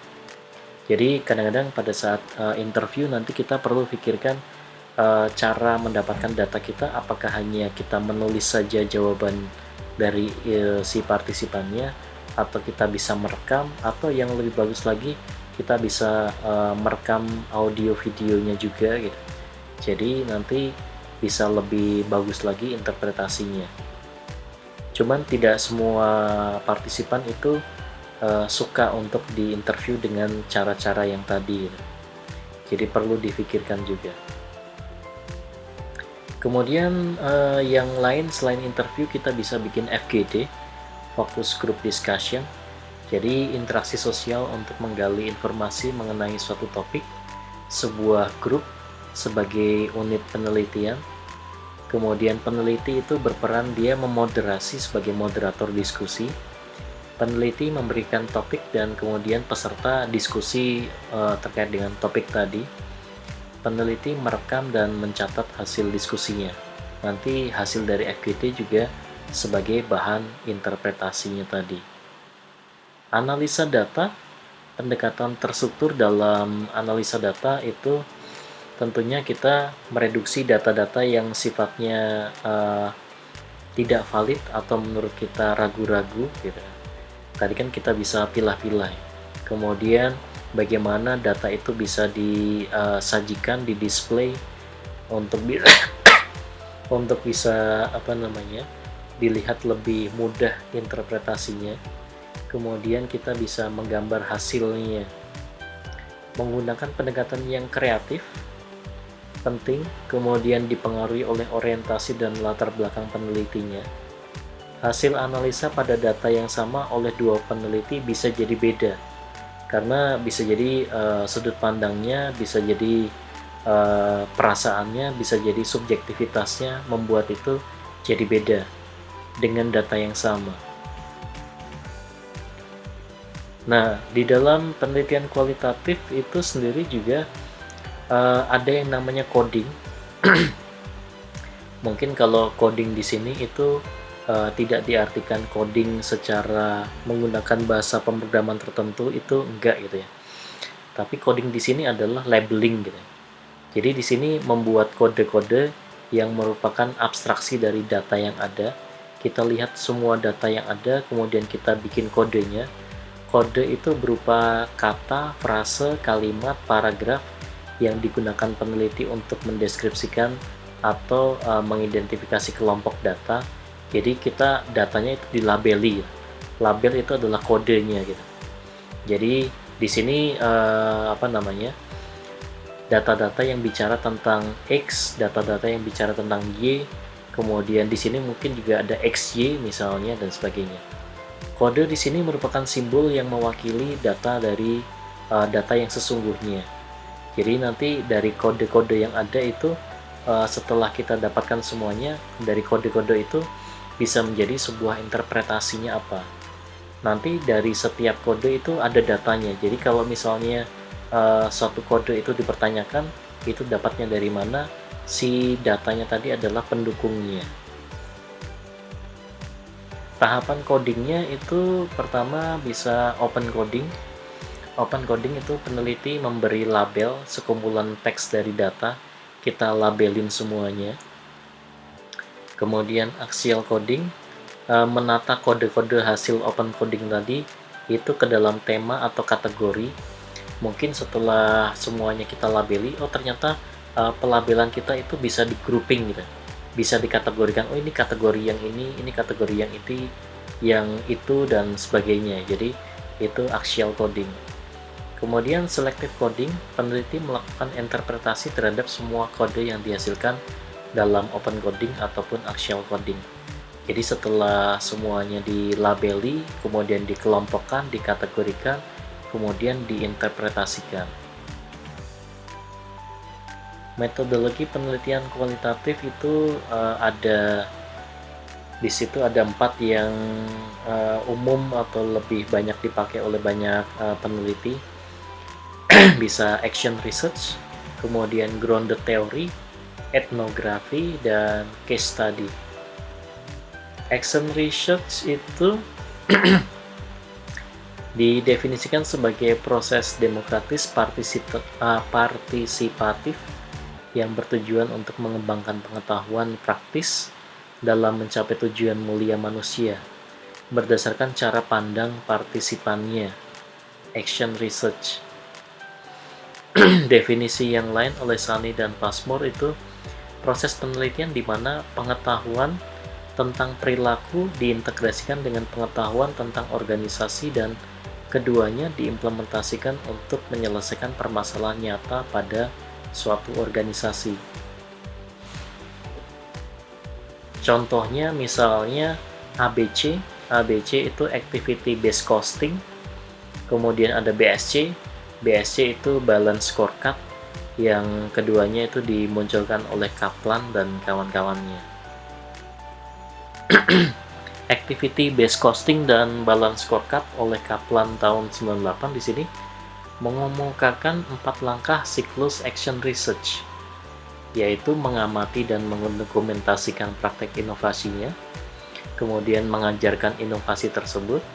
Jadi kadang-kadang pada saat interview nanti kita perlu pikirkan cara mendapatkan data kita, apakah hanya kita menulis saja jawaban dari si partisipannya, atau kita bisa merekam, atau yang lebih bagus lagi kita bisa merekam audio videonya juga gitu. Jadi nanti bisa lebih bagus lagi interpretasinya. Cuman tidak semua partisipan itu suka untuk diinterview dengan cara-cara yang tadi gitu. Jadi perlu difikirkan juga. Kemudian yang lain selain interview, kita bisa bikin FGD, Focus Group Discussion. Jadi interaksi sosial untuk menggali informasi mengenai suatu topik, sebuah grup sebagai unit penelitian. Kemudian peneliti itu berperan, dia memoderasi sebagai moderator diskusi. Peneliti memberikan topik dan kemudian peserta diskusi terkait dengan topik tadi. Peneliti merekam dan mencatat hasil diskusinya. Nanti hasil dari FGD juga sebagai bahan interpretasinya tadi. Analisa data, pendekatan terstruktur dalam analisa data itu tentunya kita mereduksi data-data yang sifatnya tidak valid atau menurut kita ragu-ragu gitu. Tadi kan kita bisa pilah-pilah. Kemudian bagaimana data itu bisa disajikan, di display untuk untuk bisa dilihat lebih mudah interpretasinya. Kemudian kita bisa menggambar hasilnya menggunakan pendekatan yang kreatif, penting, kemudian dipengaruhi oleh orientasi dan latar belakang penelitinya. Hasil analisa pada data yang sama oleh dua peneliti bisa jadi beda, karena bisa jadi sudut pandangnya, bisa jadi perasaannya, bisa jadi subjektivitasnya membuat itu jadi beda dengan data yang sama. Nah, di dalam penelitian kualitatif itu sendiri juga ada yang namanya coding. Mungkin kalau coding di sini itu tidak diartikan coding secara menggunakan bahasa pemrograman tertentu, itu enggak gitu ya. Tapi coding di sini adalah labeling gitu. Jadi di sini membuat kode-kode yang merupakan abstraksi dari data yang ada. Kita lihat semua data yang ada, kemudian kita bikin kodenya. Kode itu berupa kata, frase, kalimat, paragraf yang digunakan peneliti untuk mendeskripsikan atau mengidentifikasi kelompok data. Jadi kita datanya itu dilabeli. Label itu adalah kodenya gitu. Jadi di sini data-data yang bicara tentang X, data-data yang bicara tentang Y, kemudian di sini mungkin juga ada XY misalnya dan sebagainya. Kode di sini merupakan simbol yang mewakili data dari data yang sesungguhnya. Jadi nanti dari kode-kode yang ada itu setelah kita dapatkan semuanya dari kode-kode itu bisa menjadi sebuah interpretasinya apa. Nanti dari setiap kode itu ada datanya. Jadi kalau misalnya suatu kode itu dipertanyakan, itu dapatnya dari mana, si datanya tadi adalah pendukungnya. Tahapan codingnya itu pertama bisa open coding. Open coding itu peneliti memberi label sekumpulan teks dari data, kita labelin semuanya. Kemudian axial coding, menata kode-kode hasil open coding tadi itu ke dalam tema atau kategori. Mungkin setelah semuanya kita labeli, oh ternyata pelabelan kita itu bisa di grouping gitu, bisa dikategorikan, oh ini kategori yang ini kategori yang itu dan sebagainya. Jadi itu axial coding. Kemudian selective coding, peneliti melakukan interpretasi terhadap semua kode yang dihasilkan dalam open coding ataupun actual coding. Jadi setelah semuanya dilabeli, kemudian dikelompokkan, dikategorikan, kemudian diinterpretasikan. Metodologi penelitian kualitatif itu ada di situ ada 4 yang umum atau lebih banyak dipakai oleh banyak peneliti. Bisa action research, kemudian grounded theory, ethnography, dan case study. Action research itu didefinisikan sebagai proses demokratis partisipatif yang bertujuan untuk mengembangkan pengetahuan praktis dalam mencapai tujuan mulia manusia berdasarkan cara pandang partisipannya. Action research. Definisi yang lain oleh Sani dan Passmore itu proses penelitian di mana pengetahuan tentang perilaku diintegrasikan dengan pengetahuan tentang organisasi dan keduanya diimplementasikan untuk menyelesaikan permasalahan nyata pada suatu organisasi. Contohnya misalnya ABC. ABC itu Activity Based Costing. Kemudian ada BSC. BSC itu Balance Scorecard. Yang keduanya itu dimunculkan oleh Kaplan dan kawan-kawannya. Activity Based Costing dan Balance Scorecard oleh Kaplan tahun 98 di sini mengemukakan 4 langkah siklus action research, yaitu mengamati dan mendokumentasikan praktek inovasinya, kemudian mengajarkan inovasi tersebut,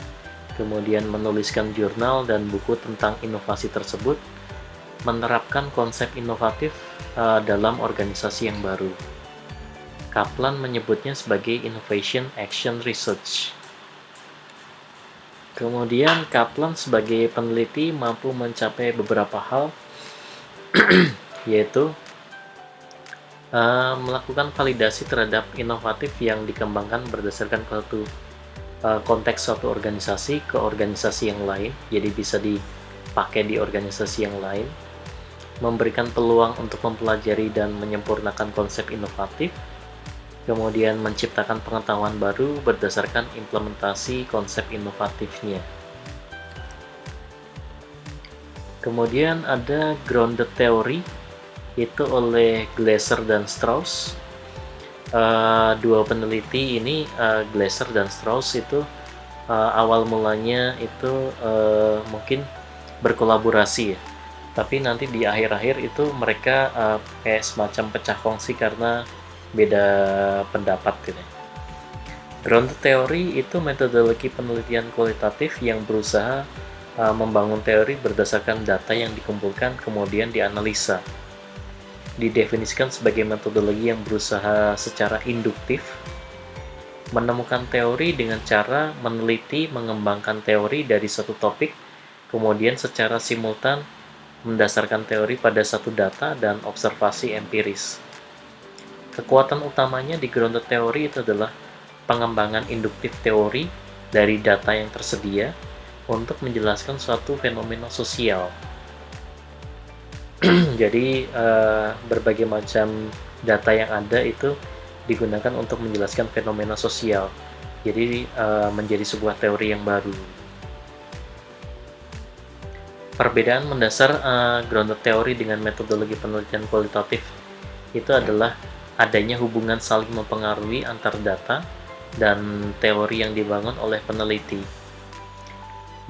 kemudian menuliskan jurnal dan buku tentang inovasi tersebut, menerapkan konsep inovatif dalam organisasi yang baru. Kaplan menyebutnya sebagai Innovation Action Research. Kemudian Kaplan sebagai peneliti mampu mencapai beberapa hal, yaitu melakukan validasi terhadap inovatif yang dikembangkan berdasarkan konteks suatu organisasi ke organisasi yang lain, jadi bisa dipakai di organisasi yang lain, memberikan peluang untuk mempelajari dan menyempurnakan konsep inovatif, kemudian menciptakan pengetahuan baru berdasarkan implementasi konsep inovatifnya. Kemudian ada grounded theory, itu oleh Glasser dan Strauss. Dua peneliti ini, Glasser dan Strauss itu awal mulanya itu mungkin berkolaborasi ya, tapi nanti di akhir-akhir itu mereka kayak semacam pecah kongsi karena beda pendapat gitu. Grounded theory itu metodologi penelitian kualitatif yang berusaha membangun teori berdasarkan data yang dikumpulkan kemudian dianalisa. Didefinisikan sebagai metodologi yang berusaha secara induktif menemukan teori dengan cara meneliti mengembangkan teori dari satu topik, kemudian secara simultan mendasarkan teori pada satu data dan observasi empiris. Kekuatan utamanya di grounded theory itu adalah pengembangan induktif teori dari data yang tersedia untuk menjelaskan suatu fenomena sosial. Jadi berbagai macam data yang ada itu digunakan untuk menjelaskan fenomena sosial. Jadi menjadi sebuah teori yang baru. Perbedaan mendasar grounded theory dengan metodologi penelitian kualitatif itu adalah adanya hubungan saling mempengaruhi antar data dan teori yang dibangun oleh peneliti.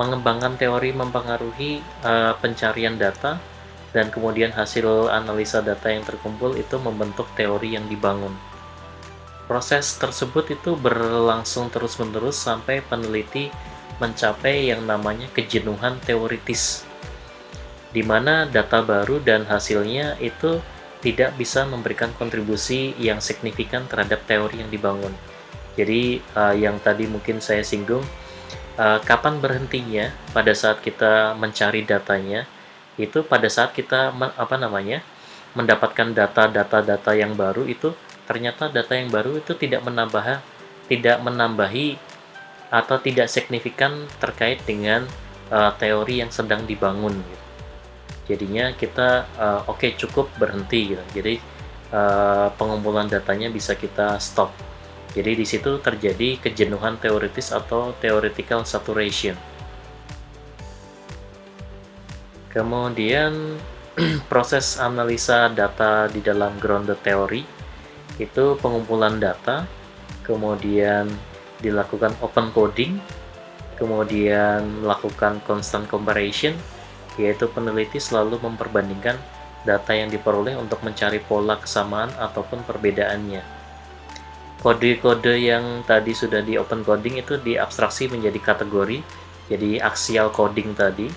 Mengembangkan teori mempengaruhi pencarian data, dan kemudian hasil analisa data yang terkumpul itu membentuk teori yang dibangun. Proses tersebut itu berlangsung terus-menerus sampai peneliti mencapai yang namanya kejenuhan teoritis, di mana data baru dan hasilnya itu tidak bisa memberikan kontribusi yang signifikan terhadap teori yang dibangun. Jadi yang tadi mungkin saya singgung, kapan berhentinya pada saat kita mencari datanya, itu pada saat kita mendapatkan data yang baru itu, ternyata data yang baru itu tidak menambahi atau tidak signifikan terkait dengan teori yang sedang dibangun gitu. Jadinya kita oke, cukup berhenti gitu. Jadi pengumpulan datanya bisa kita stop. Jadi di situ terjadi kejenuhan teoritis atau theoretical saturation. Kemudian proses analisa data di dalam grounded theory itu pengumpulan data, kemudian dilakukan open coding, kemudian melakukan constant comparison, yaitu peneliti selalu memperbandingkan data yang diperoleh untuk mencari pola kesamaan ataupun perbedaannya. Kode-kode yang tadi sudah di open coding itu diabstraksi menjadi kategori, jadi axial coding tadi,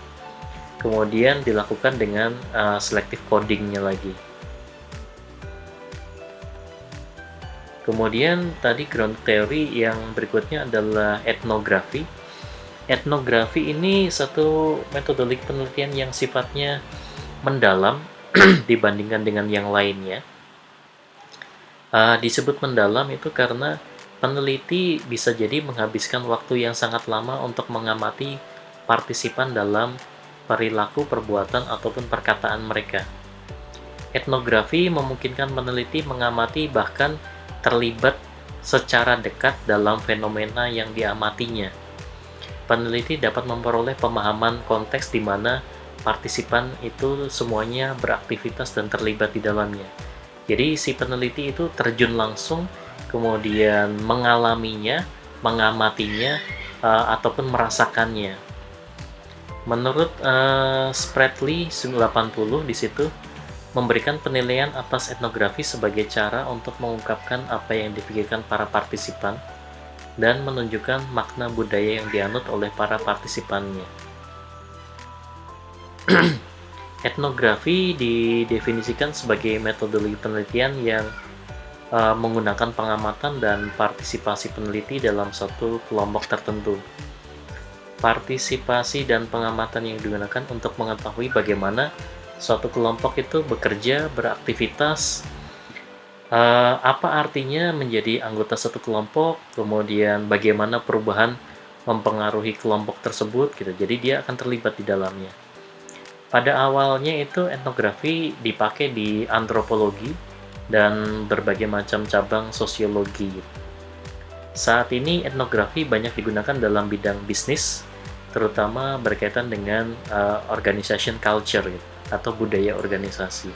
kemudian dilakukan dengan selective codingnya lagi. Kemudian tadi ground theory yang berikutnya adalah etnografi. Etnografi ini satu metodologi penelitian yang sifatnya mendalam dibandingkan dengan yang lainnya. Disebut mendalam itu karena peneliti bisa jadi menghabiskan waktu yang sangat lama untuk mengamati partisipan dalam perilaku, perbuatan, ataupun perkataan mereka. Etnografi memungkinkan peneliti mengamati bahkan terlibat secara dekat dalam fenomena yang diamatinya. Peneliti dapat memperoleh pemahaman konteks di mana partisipan itu semuanya beraktivitas dan terlibat di dalamnya. Jadi si peneliti itu terjun langsung, kemudian mengalaminya, mengamatinya, ataupun merasakannya. Menurut Spratly 80 di situ memberikan penilaian atas etnografi sebagai cara untuk mengungkapkan apa yang dipikirkan para partisipan dan menunjukkan makna budaya yang dianut oleh para partisipannya. Etnografi didefinisikan sebagai metodologi penelitian yang menggunakan pengamatan dan partisipasi peneliti dalam satu kelompok tertentu. Partisipasi dan pengamatan yang digunakan untuk mengetahui bagaimana suatu kelompok itu bekerja, beraktivitas, apa artinya menjadi anggota satu kelompok, kemudian bagaimana perubahan mempengaruhi kelompok tersebut gitu. Jadi dia akan terlibat di dalamnya. Pada awalnya itu etnografi dipakai di antropologi dan berbagai macam cabang sosiologi. Saat ini etnografi banyak digunakan dalam bidang bisnis, terutama berkaitan dengan organization culture gitu, atau budaya organisasi.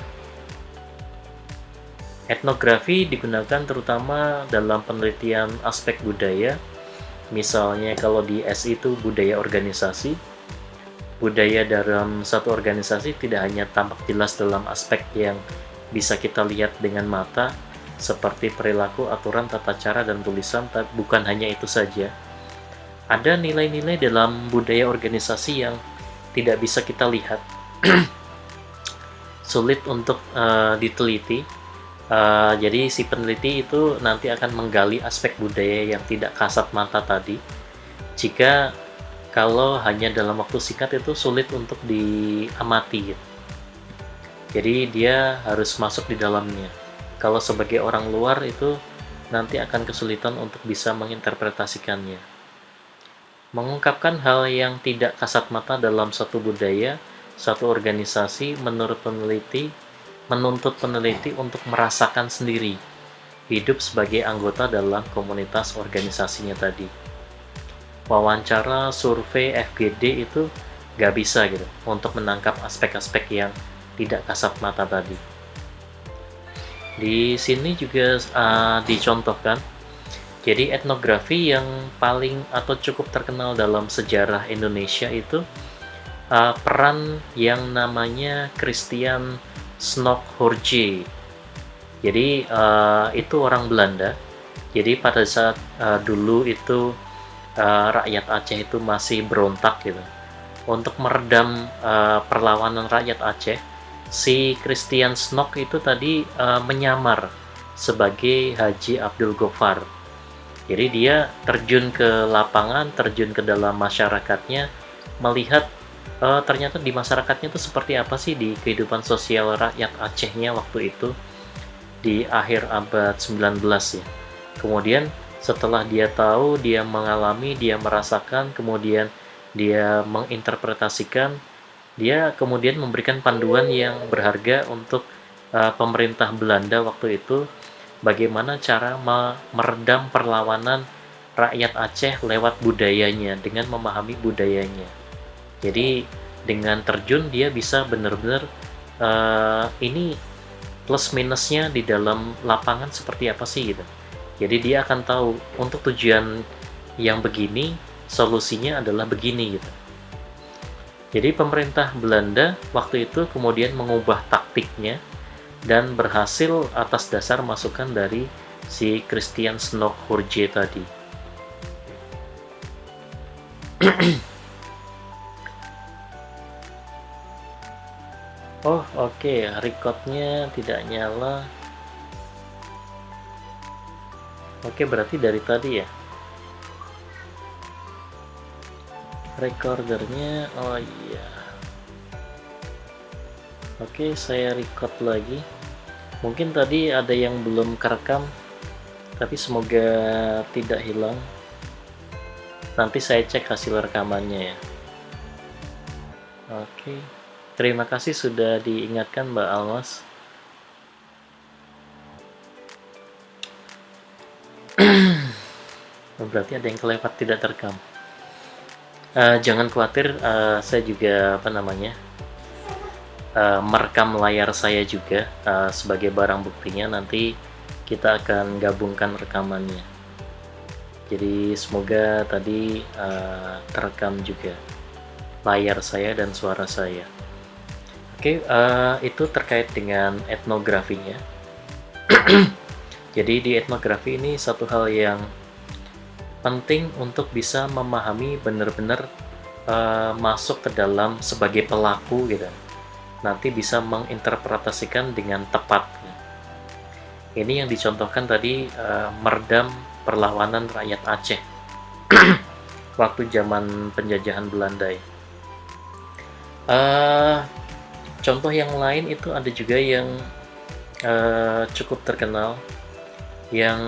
Etnografi digunakan terutama dalam penelitian aspek budaya, misalnya kalau di SI itu budaya organisasi. Budaya dalam satu organisasi tidak hanya tampak jelas dalam aspek yang bisa kita lihat dengan mata, seperti perilaku, aturan, tata cara, dan tulisan, tapi bukan hanya itu saja. Ada nilai-nilai dalam budaya organisasi yang tidak bisa kita lihat, sulit untuk diteliti. Jadi si peneliti itu nanti akan menggali aspek budaya yang tidak kasat mata tadi. Jika kalau hanya dalam waktu singkat itu sulit untuk diamati. Jadi dia harus masuk di dalamnya. Kalau sebagai orang luar itu nanti akan kesulitan untuk bisa menginterpretasikannya. Mengungkapkan hal yang tidak kasat mata dalam satu budaya, satu organisasi, menurut peneliti, menuntut peneliti untuk merasakan sendiri, hidup sebagai anggota dalam komunitas organisasinya tadi. Wawancara, survei, FGD itu nggak bisa gitu untuk menangkap aspek-aspek yang tidak kasat mata tadi. Di sini juga dicontohkan, jadi etnografi yang paling atau cukup terkenal dalam sejarah Indonesia itu peran yang namanya Christian Snokhorje. Jadi itu orang Belanda. Jadi pada saat dulu itu rakyat Aceh itu masih berontak gitu. Untuk meredam perlawanan rakyat Aceh, si Christian Snok itu tadi menyamar sebagai Haji Abdul Ghoffar. Jadi dia terjun ke lapangan, terjun ke dalam masyarakatnya, melihat ternyata di masyarakatnya itu seperti apa sih di kehidupan sosial rakyat Acehnya waktu itu di akhir abad 19 ya. Kemudian setelah dia tahu, dia mengalami, dia merasakan, kemudian dia menginterpretasikan, dia kemudian memberikan panduan yang berharga untuk pemerintah Belanda waktu itu, bagaimana cara meredam perlawanan rakyat Aceh lewat budayanya, dengan memahami budayanya. Jadi dengan terjun dia bisa benar-benar ini plus minusnya di dalam lapangan seperti apa sih gitu. Jadi dia akan tahu untuk tujuan yang begini, solusinya adalah begini gitu. Jadi pemerintah Belanda waktu itu kemudian mengubah taktiknya dan berhasil atas dasar masukan dari si Christian Snok-Hurje tadi. Oh oke, recordnya tidak nyala. Oke, berarti dari tadi ya recordernya. Oh iya, oke, saya record lagi. Mungkin tadi ada yang belum kerekam, tapi semoga tidak hilang. Nanti saya cek hasil rekamannya ya. Oke, terima kasih sudah diingatkan Mbak Almas. Berarti ada yang kelewat, tidak terekam. Jangan khawatir, saya juga merekam layar saya juga sebagai barang buktinya. Nanti kita akan gabungkan rekamannya. Jadi semoga tadi terekam juga layar saya dan suara saya. Oke, itu terkait dengan etnografinya. Jadi di etnografi ini satu hal yang penting untuk bisa memahami benar-benar masuk ke dalam sebagai pelaku gitu. Nanti bisa menginterpretasikan dengan tepat. Ini yang dicontohkan tadi, meredam perlawanan rakyat Aceh waktu zaman penjajahan Belanda. Contoh yang lain itu ada juga yang cukup terkenal yang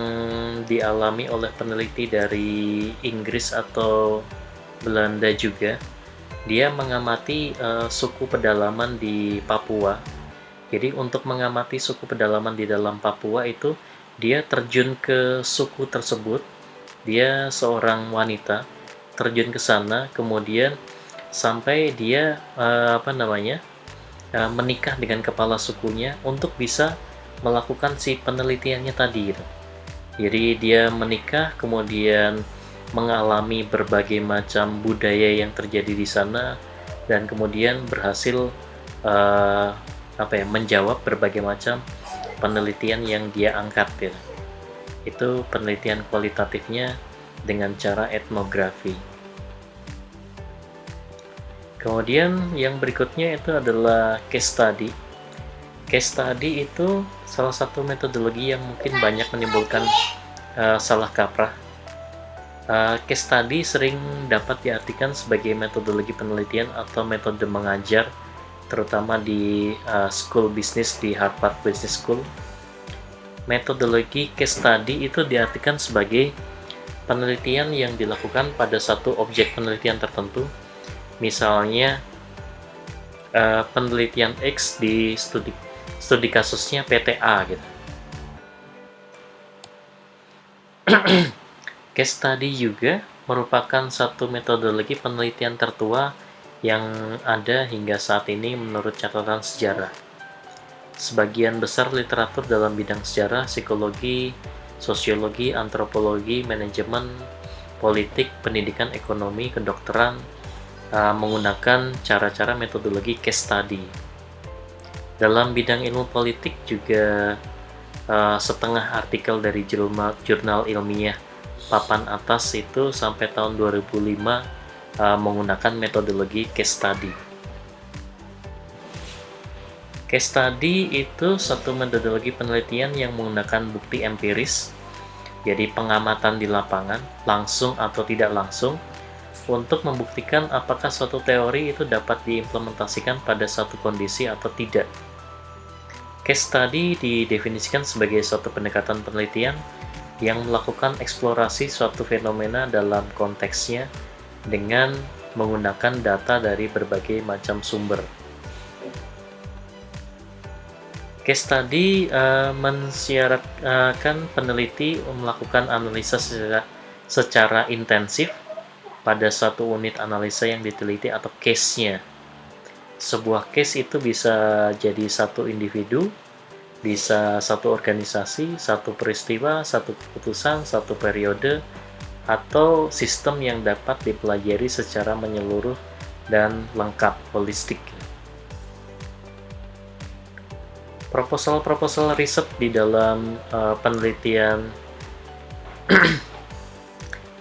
dialami oleh peneliti dari Inggris atau Belanda juga. Dia mengamati suku pedalaman di Papua. Jadi untuk mengamati suku pedalaman di dalam Papua itu, dia terjun ke suku tersebut. Dia seorang wanita terjun ke sana, kemudian sampai dia menikah dengan kepala sukunya untuk bisa melakukan si penelitiannya tadi gitu. Jadi dia menikah, kemudian mengalami berbagai macam budaya yang terjadi di sana, dan kemudian berhasil menjawab berbagai macam penelitian yang dia angkat gitu. Itu penelitian kualitatifnya dengan cara etnografi. Kemudian yang berikutnya itu adalah case study. Case study itu salah satu metodologi yang mungkin banyak menimbulkan salah kaprah. Case study sering dapat diartikan sebagai metodologi penelitian atau metode mengajar, terutama di school business di Harvard Business School. Metodologi case study itu diartikan sebagai penelitian yang dilakukan pada satu objek penelitian tertentu. Misalnya penelitian X di studi kasusnya PTA gitu. Case study juga merupakan satu metodologi penelitian tertua yang ada hingga saat ini menurut catatan sejarah. Sebagian besar literatur dalam bidang sejarah, psikologi, sosiologi, antropologi, manajemen, politik, pendidikan, ekonomi, kedokteran menggunakan cara-cara metodologi case study. Dalam bidang ilmu politik juga setengah artikel dari jurnal ilmiah papan atas itu sampai tahun 2005 menggunakan metodologi case study. Case study itu satu metodologi penelitian yang menggunakan bukti empiris, jadi pengamatan di lapangan, langsung atau tidak langsung, untuk membuktikan apakah suatu teori itu dapat diimplementasikan pada satu kondisi atau tidak. Case study didefinisikan sebagai suatu pendekatan penelitian yang melakukan eksplorasi suatu fenomena dalam konteksnya dengan menggunakan data dari berbagai macam sumber. Case study mensyaratkan peneliti melakukan analisa secara intensif pada suatu unit analisa yang diteliti atau case-nya. Sebuah case itu bisa jadi satu individu, bisa satu organisasi, satu peristiwa, satu keputusan, satu periode, atau sistem yang dapat dipelajari secara menyeluruh dan lengkap, holistik. Proposal riset di dalam penelitian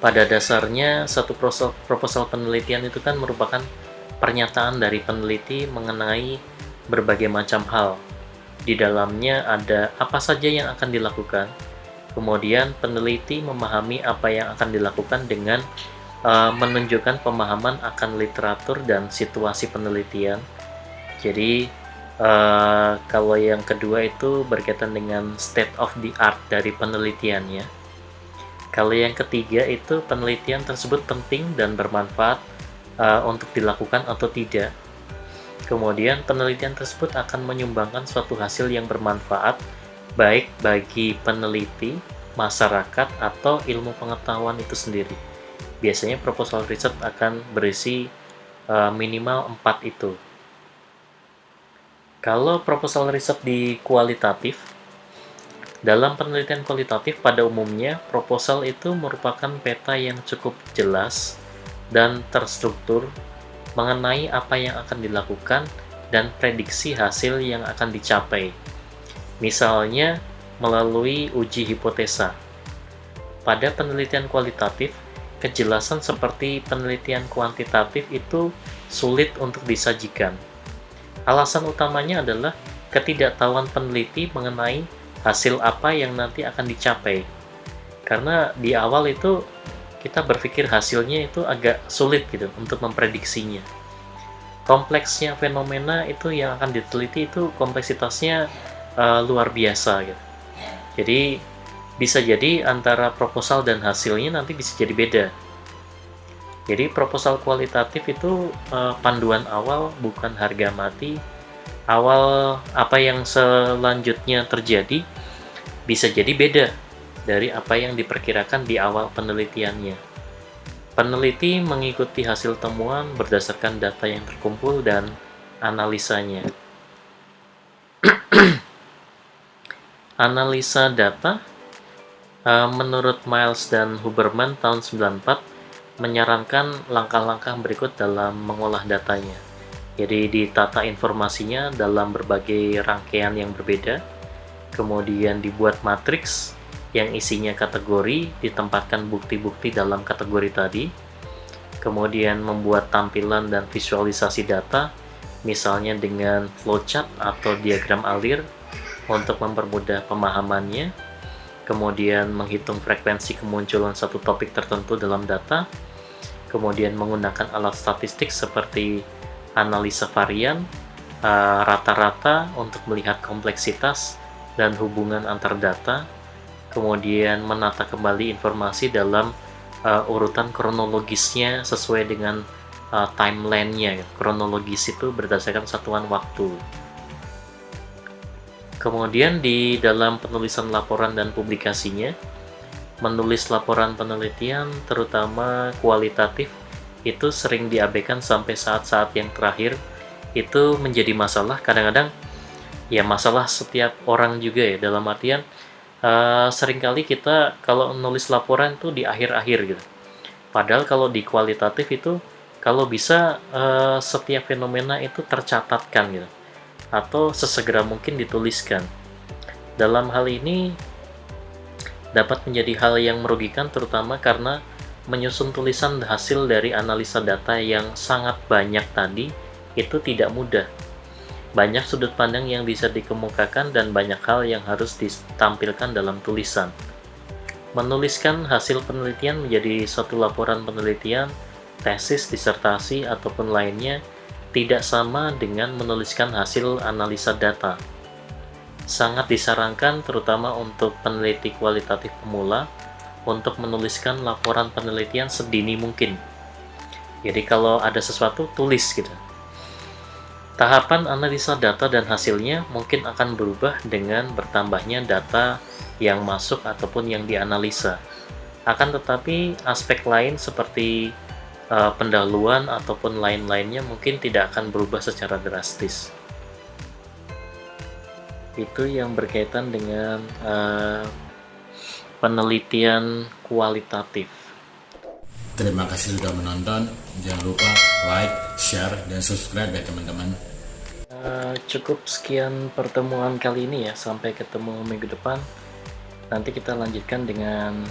pada dasarnya satu proposal penelitian itu kan merupakan pernyataan dari peneliti mengenai berbagai macam hal. Di dalamnya ada apa saja yang akan dilakukan. Kemudian peneliti memahami apa yang akan dilakukan dengan menunjukkan pemahaman akan literatur dan situasi penelitian. Jadi kalau yang kedua itu berkaitan dengan state of the art dari penelitiannya. Kalau yang ketiga itu penelitian tersebut penting dan bermanfaat untuk dilakukan atau tidak. Kemudian penelitian tersebut akan menyumbangkan suatu hasil yang bermanfaat baik bagi peneliti, masyarakat, atau ilmu pengetahuan itu sendiri. Biasanya proposal riset akan berisi minimal 4 itu. Kalau proposal riset di kualitatif, dalam penelitian kualitatif pada umumnya proposal itu merupakan peta yang cukup jelas dan terstruktur mengenai apa yang akan dilakukan dan prediksi hasil yang akan dicapai. Misalnya melalui uji hipotesa. Pada penelitian kualitatif, kejelasan seperti penelitian kuantitatif itu sulit untuk disajikan. Alasan utamanya adalah ketidaktahuan peneliti mengenai hasil apa yang nanti akan dicapai. Karena di awal itu kita berpikir hasilnya itu agak sulit gitu untuk memprediksinya. Kompleksnya fenomena itu yang akan diteliti itu kompleksitasnya luar biasa gitu. Jadi bisa jadi antara proposal dan hasilnya nanti bisa jadi beda. Jadi proposal kualitatif itu panduan awal, bukan harga mati. Awal apa yang selanjutnya terjadi bisa jadi beda dari apa yang diperkirakan di awal penelitiannya. Peneliti mengikuti hasil temuan berdasarkan data yang terkumpul dan analisanya. Analisa data menurut Miles dan Huberman tahun 94 menyarankan langkah-langkah berikut dalam mengolah datanya. Jadi ditata informasinya dalam berbagai rangkaian yang berbeda, kemudian dibuat matriks yang isinya kategori, ditempatkan bukti-bukti dalam kategori tadi, kemudian membuat tampilan dan visualisasi data, misalnya dengan flowchart atau diagram alir untuk mempermudah pemahamannya, kemudian menghitung frekuensi kemunculan satu topik tertentu dalam data, kemudian menggunakan alat statistik seperti analisa varian, rata-rata untuk melihat kompleksitas dan hubungan antar data, kemudian menata kembali informasi dalam urutan kronologisnya sesuai dengan timeline-nya. Kronologis itu berdasarkan satuan waktu. Kemudian di dalam penulisan laporan dan publikasinya, menulis laporan penelitian, terutama kualitatif, itu sering diabaikan sampai saat-saat yang terakhir. Itu menjadi masalah, kadang-kadang ya masalah setiap orang juga ya, dalam artian seringkali kita kalau menulis laporan itu di akhir-akhir gitu. Padahal kalau di kualitatif itu kalau bisa setiap fenomena itu tercatatkan gitu, atau sesegera mungkin dituliskan. Dalam hal ini dapat menjadi hal yang merugikan, terutama karena menyusun tulisan hasil dari analisa data yang sangat banyak tadi itu tidak mudah. Banyak sudut pandang yang bisa dikemukakan dan banyak hal yang harus ditampilkan dalam tulisan. Menuliskan hasil penelitian menjadi suatu laporan penelitian, tesis, disertasi, ataupun lainnya tidak sama dengan menuliskan hasil analisa data. Sangat disarankan terutama untuk peneliti kualitatif pemula untuk menuliskan laporan penelitian sedini mungkin. Jadi kalau ada sesuatu, tulis gitu. Tahapan analisa data dan hasilnya mungkin akan berubah dengan bertambahnya data yang masuk ataupun yang dianalisa. Akan tetapi aspek lain seperti pendahuluan ataupun lain-lainnya mungkin tidak akan berubah secara drastis. Itu yang berkaitan dengan penelitian kualitatif. Terima kasih sudah menonton. Jangan lupa like, share, dan subscribe ya teman-teman. Cukup sekian pertemuan kali ini ya, sampai ketemu minggu depan. Nanti kita lanjutkan dengan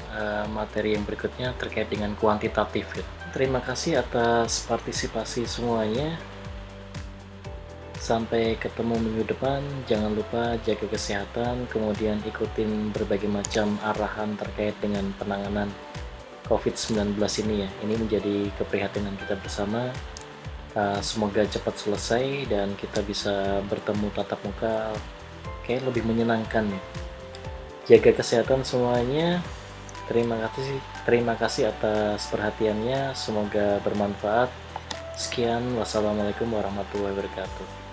materi yang berikutnya terkait dengan kuantitatif ya. Terima kasih atas partisipasi semuanya. Sampai ketemu minggu depan. Jangan lupa jaga kesehatan, kemudian ikutin berbagai macam arahan terkait dengan penanganan COVID-19 ini ya. Ini menjadi keprihatinan kita bersama. Semoga cepat selesai dan kita bisa bertemu tatap muka kayak lebih menyenangkan ya. Jaga kesehatan semuanya. Terima kasih atas perhatiannya. Semoga bermanfaat. Sekian, wassalamualaikum warahmatullahi wabarakatuh.